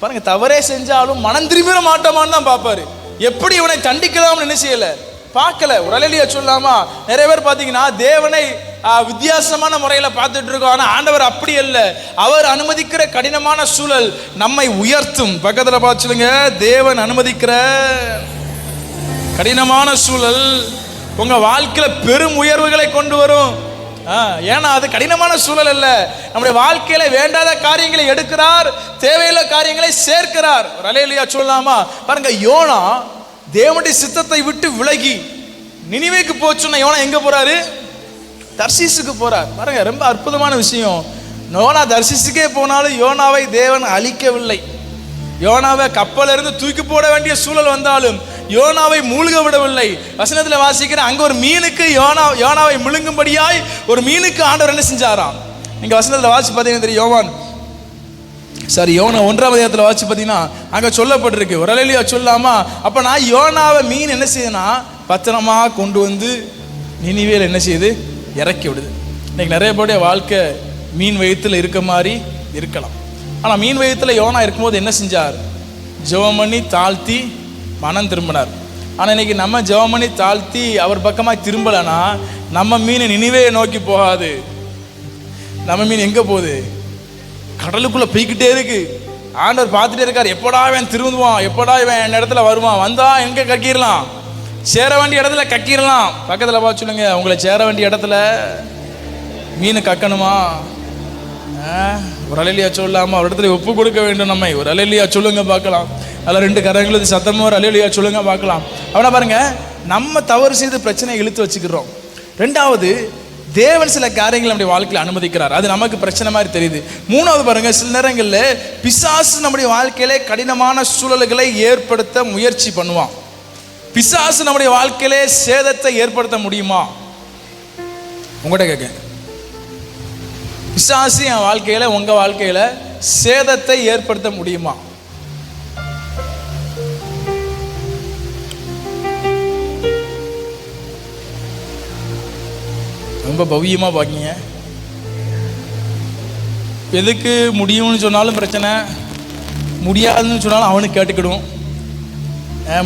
[SPEAKER 1] பாருங்க, தவறே செஞ்சாலும் மனம் திரும்பிட மாட்டோமான்னு தான் பார்ப்பாரு. எப்படி இவனை தண்டிக்கலாம்னு என்ன செய்யல பார்க்கல. ஒரு அல்லேலூயா சொல்லாமா? நிறைய பேர் பார்த்தீங்கன்னா தேவனை வித்தியாசமான முறையில் பார்த்துட்டு இருக்கோம். ஆனால் ஆண்டவர் அப்படி அல்ல. அவர் அனுமதிக்கிற கடினமான சூழல் நம்மை உயர்த்தும். பக்கத்தில் பார்த்து சொல்லுங்க, தேவன் அனுமதிக்கிற கடினமான சூழல் உங்க வாழ்க்கையில பெரும் உயர்வுகளை கொண்டு வரும். ஏன்னா அது கடினமான சூழல் அல்ல. நம்முடைய வாழ்க்கையில வேண்டாத காரியங்களை எடுக்கிறார், தேவையில்லை காரியங்களை சேர்க்கிறார். அல்லேலூயா சொல்லலாமா? பாருங்க, யோனா தேவனுடைய சித்தத்தை விட்டு விலகி நினிவேக்கு போச்சுன்னா யோனா எங்க போறாரு? தர்சீசுக்கு போறார். பாருங்க, ரொம்ப அற்புதமான விஷயம். யோனா தர்சீசுக்கே போனாலும் யோனாவை தேவன் அழிக்கவில்லை. யோனாவை கப்பல இருந்து தூக்கி போட வேண்டிய சூழல் வந்தாலும் யோனாவை மூழ்க விடவில்லை. வசனத்தில் வாசிக்கிற அங்க ஒரு மீனுக்கு யோனாவை முழுங்கும்படியாய் ஒரு மீனுக்கு ஆண்டவர் என்ன செஞ்சாராம்? நீங்க வசனத்தில் வாசி பார்த்தீங்கன்னா தெரியும். யோனா 1ஆம் அதிகாரத்தில் வாசி பார்த்தீங்கன்னா அங்க சொல்லப்பட்டிருக்கு. ஒரு அல்லேலூயா சொல்லாமா? அப்ப நான் யோனாவை மீன் என்ன செய்யுதுன்னா பத்திரமா கொண்டு வந்து நினிவேல என்ன செய்யுது, இறக்கி விடுது. இன்னைக்கு நிறைய பேருடைய வாழ்க்கை மீன் வயிற்றுல இருக்க மாதிரி இருக்கலாம். ஆனா மீன் வயிற்றுல யோனா இருக்கும்போது என்ன செஞ்சார்? ஜெபம் பண்ணி தாழ்த்தி மனம் திரும்பினார். ஆனால் இன்னைக்கு நம்ம ஜெபம் பண்ணி தாழ்த்தி அவர் பக்கமாக திரும்பலைன்னா நம்ம மீன் நினிவேயை நோக்கி போகாது. நம்ம மீன் எங்கே போகுது? கடலுக்குள்ளே போய்கிட்டே இருக்கு. ஆண்டவர் பார்த்துட்டே இருக்கார், எப்படா இவன் திரும்புவான், எப்படா இவன் என் இடத்துல வருவான், வந்தா எங்கே கக்கிடலாம், சேர வேண்டிய இடத்துல கக்கிடலாம். பக்கத்தில் பார்த்து சொல்லுங்க, உங்களை சேர வேண்டிய இடத்துல மீன் கக்கணுமா? ஒரு அல்லேலூயா சொல்லாம ஒரு இடத்துல ஒப்பு கொடுக்க வேண்டும் நம்மை. ஒரு அல்லேலூயா சொல்லுங்க பார்க்கலாம். அதில் 2 கரங்களுக்கு சத்தமாக ஒரு அல்லேலூயா சொல்லுங்க பார்க்கலாம். அவனா பாருங்க, நம்ம தவறு செய்து பிரச்சனையை இழுத்து வச்சுக்கிறோம். 2வது, தேவன் சில காரியங்கள் நம்முடைய வாழ்க்கையில் அனுமதிக்கிறார். அது நமக்கு பிரச்சனை மாதிரி தெரியுது. 3வது பாருங்க, சில நேரங்களில் பிசாசு நம்முடைய வாழ்க்கையில கடினமான சூழல்களை ஏற்படுத்த முயற்சி பண்ணுவான். பிசாசு நம்முடைய வாழ்க்கையிலே சேதத்தை ஏற்படுத்த முடியுமா? உங்கள்கிட்ட கேட்க, பிசாசு என் வாழ்க்கையில உங்க வாழ்க்கையில சேதத்தை ஏற்படுத்த முடியுமா? ரொம்ப பவ்யமா பாக்கீங்க. எதுக்கு முடியும்னு சொன்னாலும் பிரச்சனை, முடியாதுன்னு சொன்னாலும் அவனுக்கு கேட்டுக்கிடும்.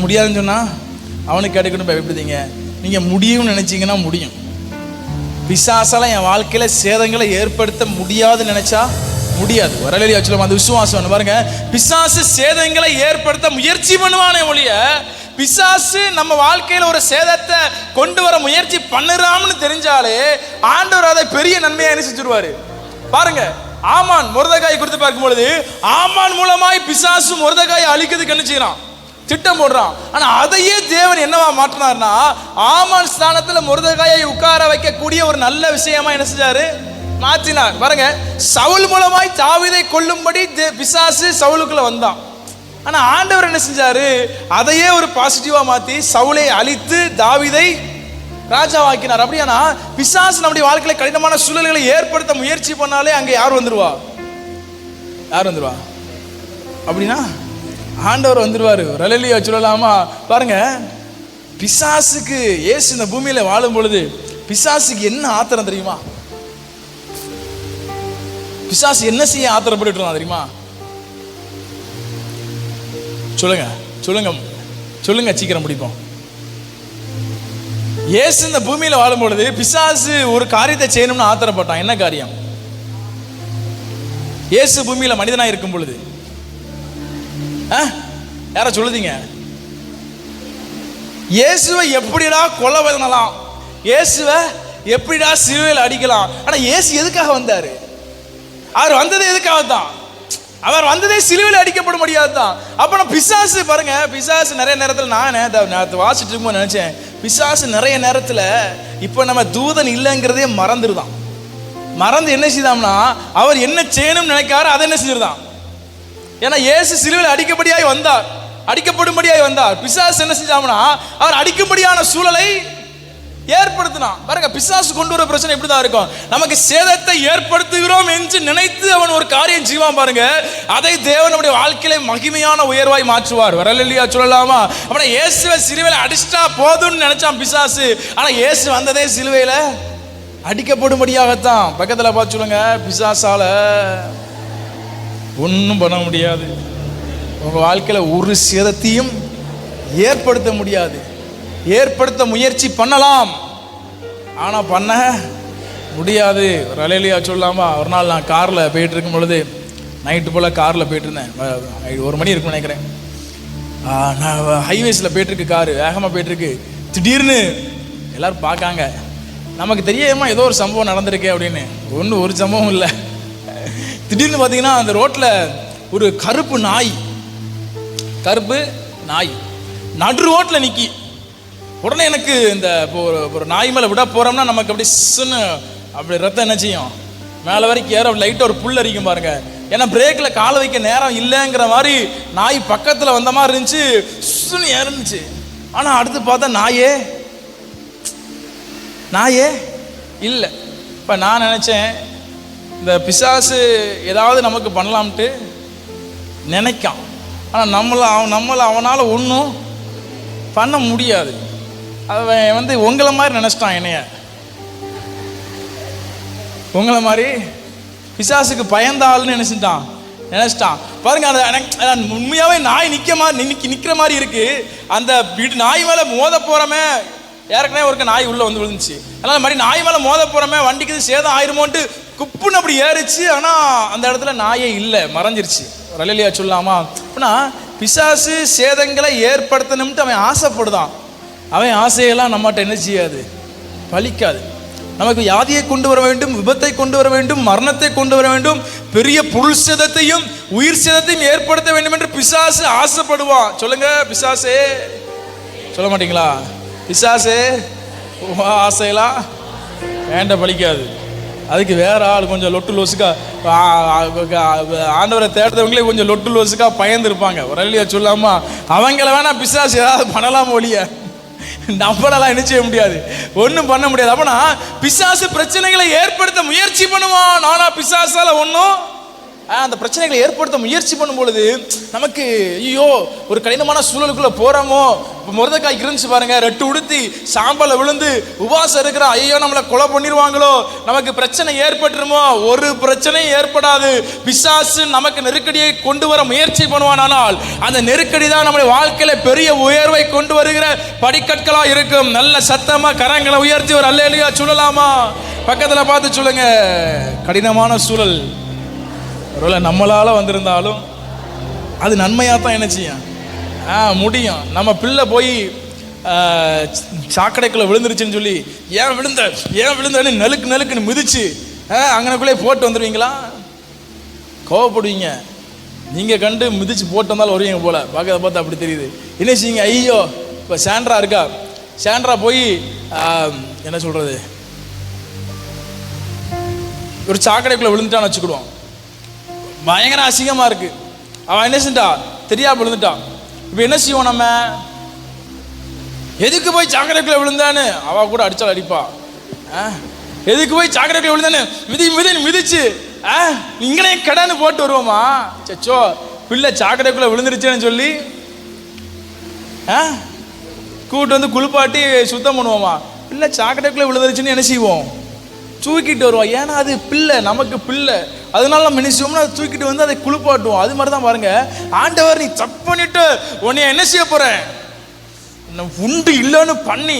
[SPEAKER 1] முடியாதுன்னு சொன்னா அவனுக்கு கேட்டுக்கிடும். பயப்படுதீங்க. நீங்க முடியும்னு நினைச்சீங்கன்னா முடியும். பிசாசால என் வாழ்க்கையில சேதங்களை ஏற்படுத்த முடியாதுன்னு நினைச்சா முடியாது. வரலையா சொல்லுவோம், அந்த விசுவாசம் பாருங்க. பிசாசு சேதங்களை ஏற்படுத்த முயற்சி பண்ணுவானே ஒழிய, பிசாசு நம்ம வாழ்க்கையில ஒரு சேதத்தை கொண்டு வர முயற்சி பண்ணுறான்னு தெரிஞ்சாலே ஆண்டவர் அதை பெரிய நன்மையா என்ன செஞ்சிருவாரு. பாருங்க, ஆமான் மொர்தெகாய் குறித்து பார்க்கும் பொழுது ஆமான் மூலமாய் பிசாசு மொர்தெகாயை அழிக்கிறதுக்கு என்ன செய்யறான், திட்டம் போடுறான். ஆனா அதையே தேவன் என்னவா மாற்றினார்னா, ஆமான் ஸ்தானத்துல மொர்தெகாயை உட்கார வைக்கக்கூடிய ஒரு நல்ல விஷயமா என்ன செஞ்சாரு, மாற்றினார். பாருங்க, சவுல் மூலமாய் தாவீதை கொல்லும்படி பிசாசு சவுலுக்குள்ள வந்தான். ஆனா ஆண்டவர் என்ன செஞ்சாரு, அதையே ஒரு பாசிட்டிவா மாத்தி சவுலை அழித்து தாவீதை ராஜாவாக்கினார். அப்படியானா பிசாசு நம்முடைய வாழ்க்கையில கடினமான சூழல்களை ஏற்படுத்த முயற்சி பண்ணாலே அங்க யார் வந்துருவா, யார் வந்துருவா அப்படின்னா ஆண்டவர் வந்துருவாரு. அல்லேலூயா சொல்லலாமா? பாருங்க, பிசாசுக்கு இயேசு இந்த பூமியில வாழும் பொழுது பிசாசுக்கு என்ன ஆத்திரம் தெரியுமா? பிசாசு என்ன செய்ய ஆத்திரப்பட்டு இருந்தான் தெரியுமா? சொல்லுங்க சொல்லுங்க சொல்லுங்க, சீக்கிரம் முடிப்போம். இயேசு இந்த பூமியில வாழும் பொழுது பிசாசு ஒரு காரியத்தை செய்யணும்னு ஆத்திரப்பட்டான். என்ன காரியம்? இயேசு பூமியில மனிதனா இருக்கும் பொழுது யார சொல்லுதீங்க? இயேசுவை எப்படிடா கொலை பண்ணலாம், இயேசுவை எப்படிடா சிலுவையில் அடிக்கலாம். ஆனா இயேசு எதுக்காக வந்தாரு? அவர் வந்தது எதுக்காக தான்? அவர் வந்ததே சிலுவையில் அடிக்கப்பட முடியாது தான். அப்ப நான் பிசாசு பாருங்க, பிசாசு நிறைய நேரத்தில் நான் வாசிட்டு இருக்கும்போது நினைச்சேன், பிசாசு நிறைய நேரத்தில் இப்ப நம்ம தூதன் இல்லைங்கிறதே மறந்துருதான். மறந்து என்ன செய்தாம்னா, அவர் என்ன செய்யணும்னு நினைக்காரு அதை என்ன செஞ்சிருந்தான். ஏன்னா இயேசு சிலுவையில் அடிக்கப்படியாய் வந்தார், அடிக்கப்படும்படியாய் வந்தார். பிசாசு என்ன செஞ்சாம்னா, அவர் அடிக்கும்படியான சூழலை ஏற்படுத்தினான். பாருங்க, பிசாசு கொண்டு வர பிரச்சனை இப்படிதான் இருக்கும். நமக்கு சேதத்தை ஏற்படுத்துகிறோம் என்று நினைத்து அவன் ஒரு காரியம் செய்வான் பாருங்க, அதை தேவன் நம்முடைய வாழ்க்கையில மகிமையான உயர்வாய் மாற்றுவார். வரலையா சொல்லலாமா? அப்ப இயேசுவை சிலுவையில அடிச்சிட்டா போதும்னு நினைச்சான் பிசாசு. ஆனா இயேசு வந்ததே சிலுவையில அடிக்கப்படும்படியாகத்தான். பக்கத்துல பார்த்து சொல்லுங்க, பிசாசால ஒன்றும் பண்ண முடியாது. உங்க வாழ்க்கையில ஒரு சேதத்தையும் ஏற்படுத்த முடியாது. ஏற்படுத்த முயற்சி பண்ணலாம், ஆனா பண்ண முடியாது. ஒரு அலையிலையா சொல்லாமா? ஒரு நாள் நான் கார்ல போயிட்டு இருக்கும் பொழுது, நைட்டு போல கார்ல போயிட்டு இருந்தேன், 1 மணி இருக்குன்னு நினைக்கிறேன். நான் ஹைவேஸ்ல போயிட்டு இருக்கு, காரு வேகமா போயிட்டு இருக்கு. திடீர்னு எல்லாரும் பார்க்காங்க, நமக்கு தெரியாம ஏதோ ஒரு சம்பவம் நடந்திருக்கு அப்படின்னு. ஒரு சம்பவம் இல்லை. திடீர்னு பார்த்தீங்கன்னா அந்த ரோட்ல ஒரு கருப்பு நாய் நடு ரோட்ல நிக்கி. உடனே எனக்கு இந்த ஒரு நாய் மேலே விட போறோம்னா நமக்கு அப்படி சின்ன அப்படி ரத்தம் என்ன செய்யும், மேலே வரைக்கும் ஏற லைட்டாக ஒரு புல் அரிக்கும் பாருங்க. ஏன்னா பிரேக்ல காலை வைக்க நேரம் இல்லைங்கிற மாதிரி நாய் பக்கத்தில் வந்த மாதிரி இருந்துச்சு, சுன்னு ஏறிச்சு. ஆனால் அடுத்து பார்த்தா நாயே இல்லை. இப்போ நான் நினச்சேன், இந்த பிசாசு ஏதாவது நமக்கு பண்ணலாம்ட்டு நினைக்கான். ஆனால் நம்மளை அவனால் ஒன்றும் பண்ண முடியாது. அவன் உங்களை மாதிரி நினச்சிட்டான், என்னைய உங்களை மாதிரி பிசாசுக்கு பயந்த ஆள்னு நினைச்சிட்டான் பாருங்க. அந்த உண்மையாவே நாய் நிக்கிற மாதிரி இருக்கு. அந்த நாய் மேல மோத போறமே, ஏற்கனவே ஒரு நாய் உள்ள வந்து விழுந்துச்சு. அதனால மாதிரி நாய் மேல மோத போறமே, வண்டிக்கு சேதம் ஆயிருமோன்ட்டு குப்புன்னு அப்படி ஏறிச்சு. ஆனா அந்த இடத்துல நாயே இல்லை, மறைஞ்சிருச்சு. ஒரு அலையிலையா சொல்லாமா? அப்படின்னா பிசாசு சேதங்களை ஏற்படுத்தணும்ட்டு அவன் ஆசைப்படுதான். அவன் ஆசையெல்லாம் நம்மகிட்ட என்ன செய்யாது, பலிக்காது. நமக்கு வியாதியை கொண்டு வர வேண்டும், விபத்தை கொண்டு வர வேண்டும், மரணத்தை கொண்டு வர வேண்டும், பெரிய பொருள் சேதத்தையும் உயிர் சேதத்தையும் ஏற்படுத்த வேண்டும் என்று பிசாசு ஆசைப்படுவான். சொல்லுங்க, பிசாசே சொல்ல மாட்டீங்களா? பிசாசே ஆசையெல்லாம் வேண்ட பலிக்காது. அதுக்கு வேற ஆள் கொஞ்சம் லொட்டு லோசுக்கா, ஆண்டவரை தேடுறவங்களே கொஞ்சம் லொட்டு லோசுக்கா பயந்துருப்பாங்க. ஒரு அலையிலையா சொல்லாமா? அவங்கள வேணா பிசாசு ஏதாவது பண்ணலாம் ஒழிய நம்மளால என்ன செய்ய முடியாது, ஒன்றும் பண்ண முடியாது. அப்பனா பிசாசு பிரச்சனைகளை ஏற்படுத்த முயற்சி பண்ணுவான். ஆனா பிசாசால ஒன்றும் அந்த பிரச்சனைகளை ஏற்படுத்த முயற்சி பண்ணும் பொழுது நமக்கு ஐயோ ஒரு கடினமான சூழலுக்குள்ள போறோமோ. முருங்கைக்காய் இருந்துச்சு பாருங்க, ரெட்டு உடுத்தி சாம்பல விழுந்து உபாசம் இருக்கிற, ஐயோ நம்மளை கொலை பண்ணிடுவாங்களோ, நமக்கு பிரச்சனை ஏற்பட்டுருமோ. ஒரு பிரச்சனையும் ஏற்படாது. பிசாசு நமக்கு நெருக்கடியை கொண்டு வர முயற்சி பண்ணுவான். ஆனால் அந்த நெருக்கடி தான் நம்முடைய வாழ்க்கையில பெரிய உயர்வை கொண்டு வருகிற படிக்கற்களா இருக்கும். நல்ல சத்தமா கரங்களை உயர்த்தி ஒரு அல்லேலூயா சொல்லலாமா? பக்கத்துல பார்த்து சொல்லுங்க, கடினமான சூழல் ஒருவேளை நம்மளால வந்திருந்தாலும் அது நன்மையாக தான் என்ன செய்யும், முடியும். நம்ம பிள்ளை போய் சாக்கடைக்குள்ள விழுந்துருச்சுன்னு சொல்லி ஏன் விழுந்தன்னு நெலுக்குன்னு மிதிச்சு அங்கனக்குள்ளே போட்டு வந்துடுவீங்களா? கோவப்படுவீங்க. நீங்க கண்டு மிதிச்சு போட்டு வந்தாலும் வருவீங்க போல. பார்த்து அப்படி தெரியுது. என்ன செய்யுங்க, ஐயோ இப்போ சாண்ட்ரா இருக்கா, சாண்ட்ரா போய் என்ன சொல்றது, ஒரு சாக்கடைக்குள்ள விழுந்துட்டான்னு வச்சுக்கிடுவோம். பயங்கர அசிங்கமா இருக்கு. அவன் என்ன செஞ்சா தெரியாம விழுந்துட்டான். இப்ப என்ன செய்வோம், நம்ம எதுக்கு போய் சாக்கடைக்குள்ள விழுந்தான்னு அவ கூட அடிச்சால் அடிப்பா. எதுக்கு போய் சாக்கடைக்குள்ள விழுந்தானு மிதிச்சு இங்கனே கடன்னு போட்டு வருவோமா? சச்சோ பிள்ளை சாக்கடைக்குள்ள விழுந்துருச்சேன்னு சொல்லி கூட்டு வந்து குளிப்பாட்டி சுத்தம் பண்ணுவோமா? பிள்ளை சாக்கடைக்குள்ள விழுந்துருச்சுன்னு என்ன செய்வோம், தூக்கிட்டு வருவோம். ஏன்னா அது பிள்ளை, நமக்கு பிள்ளை. அதனால நம்ம என்ன செய்வோம்னா அதை தூக்கிட்டு வந்து அதை குளிப்பாட்டுவோம். அது மாதிரி தான் பாருங்க, ஆண்டவர் நீ தப்பு பண்ணிட்டு உன்னைய என்ன செய்ய போறேன், உண்டு இல்லைன்னு பண்ணி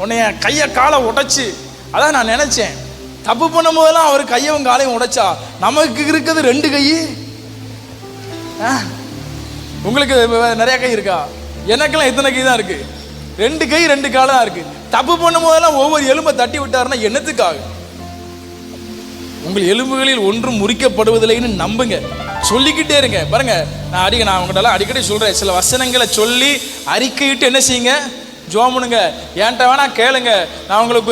[SPEAKER 1] உன்னைய கையை காலை உடைச்சு. அதான் நான் நினைச்சேன், தப்பு பண்ணும் போதெல்லாம் அவர் கையவும் காலையும் உடைச்சா நமக்கு இருக்கிறது 2 கை. உங்களுக்கு நிறைய கை இருக்கா? எனக்கெல்லாம் எத்தனை கை தான் இருக்கு? 2 கை 2 கால் தான் இருக்கு. தப்பு பண்ணும் போதெல்லாம் ஒவ்வொரு எலும்பை தட்டி விட்டாருன்னா என்னத்துக்காக? உங்கள் எலும்புகளில் ஒன்றும் முறிக்கப்படுவதில்லைன்னு நம்புங்க, சொல்லிக்கிட்டே இருங்க. பாருங்க, நான் உங்கள்கிட்ட அடிக்கடி சொல்றேன், சில வசனங்களை சொல்லி அறிக்கையிட்டு என்ன செய்யுங்க, ஜோமுனுங்க. என்கிட்ட வேணா கேளுங்க, நான் உங்களுக்கு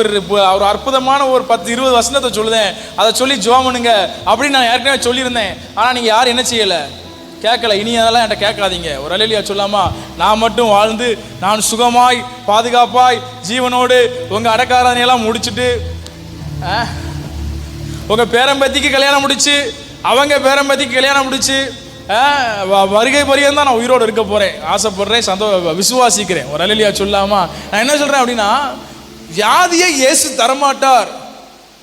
[SPEAKER 1] ஒரு அற்புதமான ஒரு 10-20 வசனத்தை சொல்லுதேன், அதை சொல்லி ஜோமுனுங்க அப்படின்னு நான் ஏற்கனவே சொல்லியிருந்தேன். ஆனால் நீங்கள் யாரும் என்ன செய்யலை, கேட்கல. இனி அதெல்லாம் என்கிட்ட கேட்காதீங்க. ஒரு அல்லேலூயா சொல்லாமா? நான் மட்டும் வாழ்ந்து நான் சுகமாய் பாதுகாப்பாய் ஜீவனோடு உங்க அடக்காரனையெல்லாம் முடிச்சுட்டு உங்க பேரம்பத்திக்கு கல்யாணம் முடிச்சு அவங்க பேரம்பத்திக்கு கல்யாணம் முடிச்சு வருகை பரியந்தான் தான் நான் உயிரோடு இருக்க போறேன், ஆசைப்படுறேன், விசுவாசிக்கிறேன். ஒரு அல்லேலூயா சொல்லாமா? நான் என்ன சொல்றேன் அப்படின்னா, வியாதியை இயேசு தரமாட்டார்,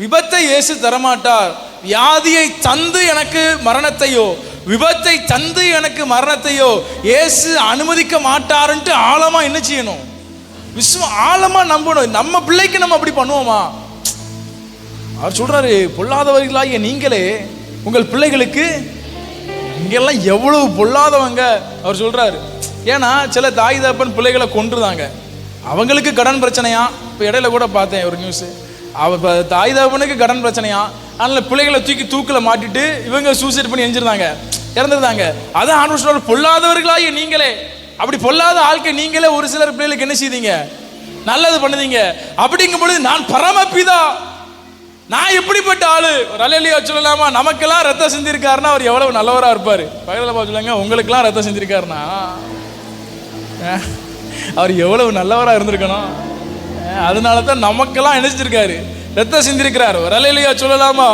[SPEAKER 1] விபத்தை இயேசு தரமாட்டார். வியாதியை தந்து எனக்கு மரணத்தையோ விபத்தை தந்து எனக்கு மரணத்தையோ இயேசு அனுமதிக்க மாட்டாருன்ட்டு ஆழமா என்ன செய்யணும்? ஆழமா நம்பணும். நம்ம பிள்ளைக்கு நம்ம அப்படி பண்ணுவோமா? அவர் சொல்றாரு, பொல்லாதவர்களாகிய நீங்களே உங்கள் பிள்ளைகளுக்கு. இங்கெல்லாம் எவ்வளவு பொல்லாதவங்க அவர் சொல்றாரு. ஏன்னா சில தாய் தகப்பன் பிள்ளைகளை கொன்றுதாங்க. அவங்களுக்கு கடன் பிரச்சனையா? இப்போ இடையில கூட பார்த்தேன் ஒரு நியூஸ். தாய் தகப்பனுக்கு கடன் பிரச்சனையா, அதனால பிள்ளைகளை தூக்கி தூக்கில் மாட்டிட்டு இவங்க சூசைட் பண்ணி எஞ்சிருந்தாங்க, இறந்துருந்தாங்க. அதான் ஆண்டவர் சொல்றாரு, பொல்லாதவர்களாகிய நீங்களே. அப்படி பொல்லாத ஆட்கள் நீங்களே ஒரு சிலர் பிள்ளைகளுக்கு என்ன செய்தீங்க? நல்லது பண்ணுதீங்க. அப்படிங்கும் பொழுது நான் பரமபிதா, நான் எப்படிப்பட்ட ஆளு? ஒரு அல்லேலூயா சொல்லலாமா? நமக்கெல்லாம் ரத்தம் செஞ்சிருக்காருன்னா அவர் எவ்வளவு நல்லவரா இருப்பாரு. பக்கத்தில் பார்த்து சொல்லுங்க, உங்களுக்கெல்லாம் ரத்தம் செஞ்சிருக்காருன்னா அவர் எவ்வளவு நல்லவரா இருந்திருக்கணும். அதனால தான் நமக்கெல்லாம் என்ன செஞ்சிருக்காரு? ரத்தம் செஞ்சிருக்கிறார். ஒரு அல்லேலூயா சொல்லலாமா?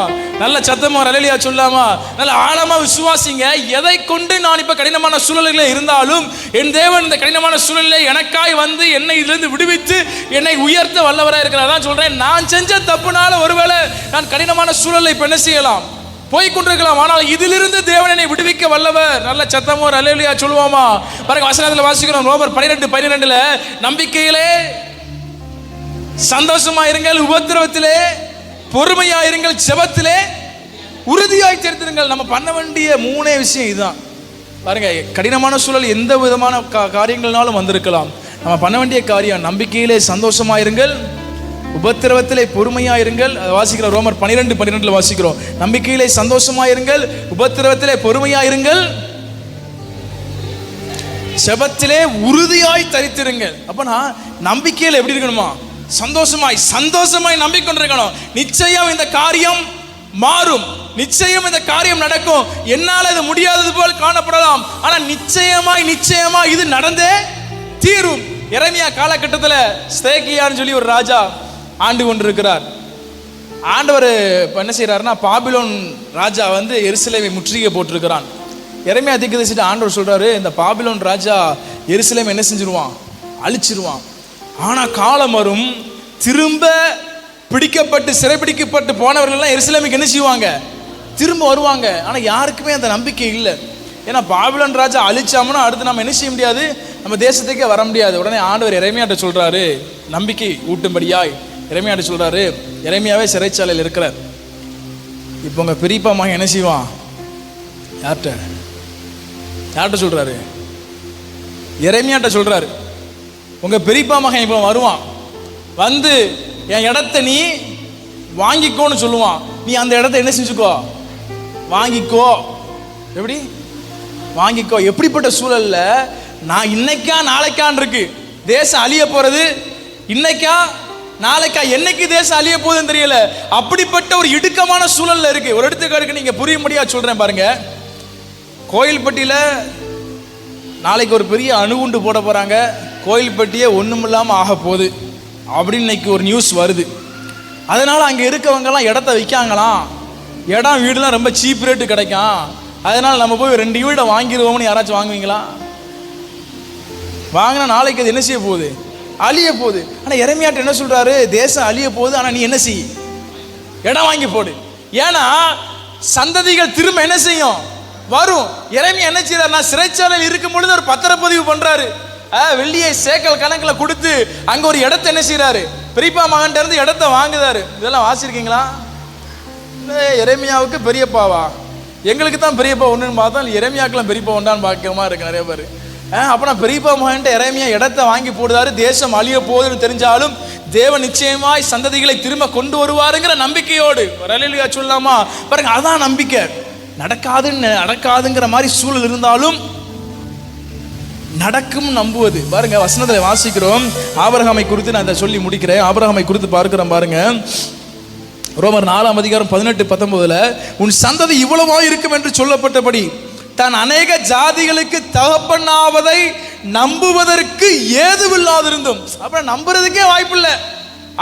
[SPEAKER 1] நல்ல சத்தமா ஒரு அல்லேலூயா சொல்லலாமா? நல்ல ஆழமா விசுவாசிங்க. எதை கொண்டு நான் இப்ப கடினமான சூழல்களில் இருந்தாலும் என் தேவன் இந்த கடினமான சூழலில் எனக்காய் வந்து என்னை இதிலிருந்து விடுவித்து என்னை உயர்த்த வல்லவராக இருக்கிறார். தான் சொல்றேன், நான் செஞ்ச தப்புனால ஒருவேளை நான் கடினமான சூழலை இப்ப என்ன செய்யலாம்? போய்கொண்டிருக்கலாம். ஆனால் இதிலிருந்து தேவன் என்னை விடுவிக்க வல்லவர். நல்ல சத்தமா ஒரு அல்லேலூயா சொல்லுவோமா? பாருங்க, வசனத்துல வாசிக்கிறோம், ரோமர் 12:12 நம்பிக்கையிலே சந்தோஷமாயிருங்கள், உபத்திரவத்திலே பொறுமையாயிருங்கள், ஜெபத்திலே உறுதியாய் தெரிந்திருங்கள். நம்ம பண்ண வேண்டிய 3 விஷயம் இதுதான். பாருங்க, கடினமான சூழல் எந்த விதமான காரியங்கள்னாலும் வந்திருக்கலாம். நம்ம பண்ண வேண்டிய காரியம், நம்பிக்கையிலே சந்தோஷமாயிருங்கள், உபத்திரவத்திலே பொறுமையாயிருங்கள். வாசிக்கிறோம், ரோமர் 12:12 வாசிக்கிறோம். நம்பிக்கையிலே சந்தோஷமாயிருங்கள், உபத்திரவத்திலே பொறுமையாயிருங்கள், ஜெபத்திலே உறுதியாய் தரித்திருங்கள். அப்பனா நம்பிக்கையில் எப்படி இருக்கணுமா? சந்தோஷமாய் நம்பிக்கொண்டிருக்கணும். நிச்சயம் இந்த காரியம் மாறும், நிச்சயம் இந்த காரியம் நடக்கும். என்னால் இது முடியாதது போல் காணப்படலாம், ஆனால் நிச்சயமாய் இது நடந்தே தீரும். எரேமியா காலகட்டத்தில் சேக்கியான்னு சொல்லி ஒரு ராஜா ஆண்டு கொண்டிருக்கிறார். ஆண்டவர் என்ன செய்யறாருன்னா, பாபிலோன் ராஜா வந்து எருசலேமை முற்றுகை போட்டிருக்கிறான். எரேமியா தீர்க்கதரிசிட்ட ஆண்டவர் சொல்றாரு, இந்த பாபிலோன் ராஜா எருசலேமை என்ன செஞ்சிருவான்? அழிச்சிருவான். ஆனா காலம் வரும், திரும்ப பிடிக்கப்பட்டு சிறைபிடிக்கப்பட்டு போனவர்கள் எல்லாம் எருசலேமுக்கு என்ன செய்வாங்க? திரும்ப வருவாங்க. ஆனா யாருக்குமே அந்த நம்பிக்கை இல்லை. ஏன்னா பாபிலோன் ராஜா அழிச்சாமனா அடுத்து நம்ம என்ன செய்ய முடியாது? நம்ம தேசத்துக்கே வர முடியாது. உடனே ஆண்டவர் எரேமியாட்ட சொல்றாரு, நம்பிக்கை ஊட்டும்படியாய் எரேமியாட்ட சொல்றாரு. எரேமியாவே சிறைச்சாலையில் இருக்கிறார். இப்போ உங்க பெரியப்பா மகன் என்ன செய்வான்? யார்கிட்ட சொல்றாரு? எரேமியாட்ட சொல்றாரு, உங்க பெரியப்பா மகன் இப்போ வருவான், வந்து என் இடத்த நீ வாங்கிக்கோன்னு சொல்லுவான். நீ அந்த இடத்த என்ன செஞ்சுக்கோ? வாங்கிக்கோ. எப்படி வாங்கிக்கோ? எப்படிப்பட்ட சூழல்ல? நான் இன்னைக்கா நாளைக்கான் இருக்கு தேசம் அழிய போறது, இன்னைக்கா நாளைக்கா, என்னைக்கு தேசம் அழிய போகுதுன்னு தெரியல. அப்படிப்பட்ட ஒரு இடுக்கமான சூழல்ல இருக்கு. ஒரு எடுத்துக்காட்டுக்கு நீங்க புரிய முடியா சொல்றேன் பாருங்க. கோயில்பட்டியில நாளைக்கு ஒரு பெரிய அணுகுண்டு போட போறாங்க, கோயில்பட்டியே ஒண்ணுமில்லாமல் ஆக போகுது அப்படின்னு இன்னைக்கு ஒரு நியூஸ் வருது. அதனால அங்கே இருக்கவங்கெல்லாம் இடத்த விற்காங்களாம். இடம் வீடுலாம் ரொம்ப சீப் ரேட்டு கிடைக்கும், அதனால நம்ம போய் 2 வீடை வாங்கிடுவோம்னு யாராச்சும் வாங்குவீங்களா? வாங்கினா நாளைக்கு அது என்ன செய்ய போகுது? அழிய போகுது. ஆனால் எரேமியாட்ட என்ன சொல்றாரு? தேசம் அழிய போகுது, ஆனால் நீ என்ன செய்? இடம் வாங்கி போடு. ஏன்னா சந்ததிகள் திரும்ப என்ன செய்யும்? வரும். எரேமியா என்ன செய்யறாரு? நான் சிறைச்சாலையில் இருக்கும் பொழுது ஒரு பத்திரப்பதிவு பண்றாரு. வெள்ளியை சேக்கல் கணக்கில் கொடுத்து அங்க ஒரு இடத்தை என்ன செய்யறாரு? பெரியப்பா மகன்கிட்ட இருந்து இடத்த வாங்குதாரு. இதெல்லாம் வாசிருக்கீங்களா? எரேமியாவுக்கு பெரியப்பாவா? எங்களுக்கு தான் பெரியப்பா ஒன்றுன்னு பார்த்தா எரேமியாக்கெல்லாம் பெரியப்பா ஒன்றான்னு பார்க்கமா இருக்கு நிறைய பேர். அப்போ நான் பெரியப்பா மகன்கிட்ட எரேமியா இடத்த வாங்கி போடுதாரு. தேசம் அழிய போகுதுன்னு தெரிஞ்சாலும் தேவன் நிச்சயமாய் சந்ததிகளை திரும்ப கொண்டு வருவாருங்கிற நம்பிக்கையோடு ஒரு அல்லேலூயா சொல்லலாமா? பாருங்க, அதான் நம்பிக்கை. நடக்காதுங்கிற மாதிரி சூழல் இருந்தாலும் நடக்கும் நம்புவது. பாருங்க, வசனத்துல வாசிக்கிறோம். ஆபிரகாமை குறித்து நான் அதை சொல்லி முடிக்கிறேன். ஆபிரகாமை குறித்து பார்க்கிறோம் பாருங்க. ரோமர் 4:18-19 உன் சந்ததி இவ்வளவா இருக்கும் என்று சொல்லப்பட்டபடி தான் அநேக ஜாதிகளுக்கு தகப்பனாவதை நம்புவதற்கு ஏதுவில்லாதிருந்தும். அப்புறம் நம்புறதுக்கே வாய்ப்பு இல்லை.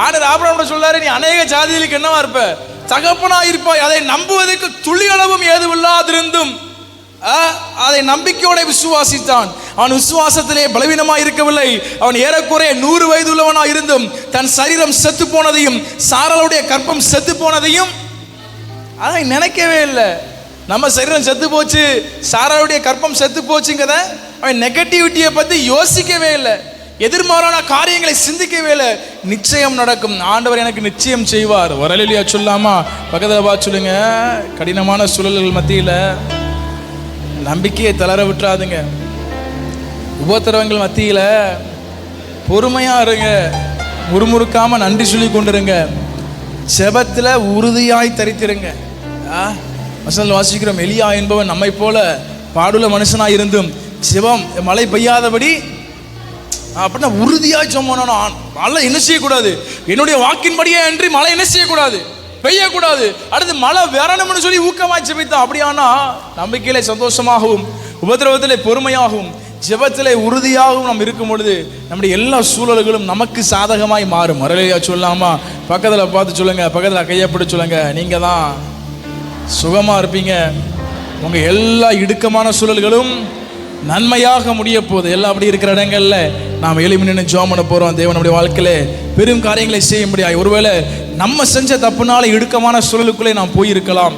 [SPEAKER 1] ஆண்டவர் ஆபிரகாம் சொல்றாரு, நீ அநேக ஜாதிகளுக்கு என்னவா இருப்ப, தகப்பனா இருப்பாய். அதை நம்புவதற்கு துளி அளவும் ஏதுவில்லாதிருந்தும் அதை நம்பிக்கையோட விசுவாசித்தான். அவன் விசுவாசத்திலே பலவீனமாய் இருக்கவில்லை. அவன் ஏறக்குறைய 100 வயது உள்ளவனாய் இருந்தும் தன் சரீரம் செத்து போனதையும் சாராளுடைய கற்பம் செத்து போனதையும் அதை நினைக்கவே இல்லை. நம்ம சரீரம் செத்து போச்சு, சாராளுடைய கற்பம் செத்து போச்சுங்கிறத அவன் நெகட்டிவிட்டியை பத்தி யோசிக்கவே இல்லை. எதிர்மாறான காரியங்களை சிந்திக்கவே இல்லை. நிச்சயம் நடக்கும், ஆண்டவர் எனக்கு நிச்சயம் செய்வார். வரலையா சொல்லாமா? பக்கத்தில் பார்த்து சொல்லுங்க. கடினமான சூழல்கள் மத்தியில் நம்பிக்கையை தளர விட்டுறாதுங்க. உபத்திரவங்கள் மத்தியில் பொறுமையா இருங்க. முறுமுறுக்காம நன்றி சொல்லி கொண்டிருங்க. ஜெபத்தில் உறுதியாய் தரித்திருங்க. வசனத்தில் வாசிக்கிறோம், எலியா என்பவன் நம்மை போல பாடுள்ள மனுஷனாய் இருந்தும் ஜெபம் மழை பெய்யாதபடி அப்படின்னா உறுதியாய் சொன்னோன்னா மழை என்ன செய்யக்கூடாது, என்னுடைய வாக்கின்படியே அன்றி மழை என்ன செய்யக்கூடாது, பெய்யக்கூடாது. அடுத்து மழை வரணும்னு சொல்லி ஊக்கமாய் ஜெபித்தான். அப்படியானா நம்பிக்கையிலே சந்தோஷமாகவும் உபத்திரவத்திலே பொறுமையாகவும் ஜெபத்திலே உறுதியாகவும் நாம் இருக்கும் பொழுது நம்முடைய எல்லா சூழல்களும் நமக்கு சாதகமாய் மாறும். வரலையா சொல்லாமா? பக்கத்தில் பார்த்து சொல்லுங்க, பக்கத்தில் கையப்பட்டு சொல்லுங்க, நீங்க தான் சுகமா இருப்பீங்க. உங்க எல்லா இடுக்கமான சூழல்களும் நன்மையாக முடிய போகுது. எல்லாம் அப்படி இருக்கிற இடங்கள்ல நாம் எளிமை நின்று ஜெபம் பண்ண போறோம். தேவன் நம்முடைய வாழ்க்கையில பெரும் காரியங்களை செய்ய முடியாது. ஒருவேளை நம்ம செஞ்ச தப்புனால இடுக்கமான சூழலுக்குள்ளே நாம் போயிருக்கலாம்.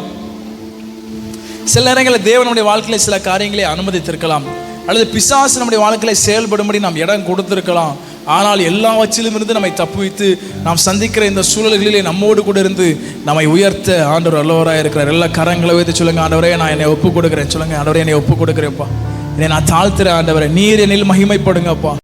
[SPEAKER 1] சில நேரங்களில் தேவனுடைய வாழ்க்கையில சில காரியங்களை அனுமதித்திருக்கலாம், அல்லது பிசாசு நம்முடைய வாழ்க்கையில செயல்படும்படி நாம் இடம் கொடுத்திருக்கலாம். ஆனால் எல்லாவற்றிலும் இருந்து நம்மை தப்புவித்து நாம் சந்திக்கிற இந்த சூழல்களிலே நம்மோடு கூட இருந்து நம்மை உயர்த்த ஆண்டவர் அல்லவராக இருக்கிறார். எல்லா கரங்களை வைத்து சொல்லுங்க, ஆண்டவரே நான் என்னை ஒப்பு கொடுக்குறேன். சொல்லுங்க, ஆண்டவரே என்னை ஒப்பு கொடுக்குறேன்ப்பா, என்னை நான் தாழ்த்துறேன். ஆண்டவரே நீர் என்னில் மகிமைப்படுங்கப்பா.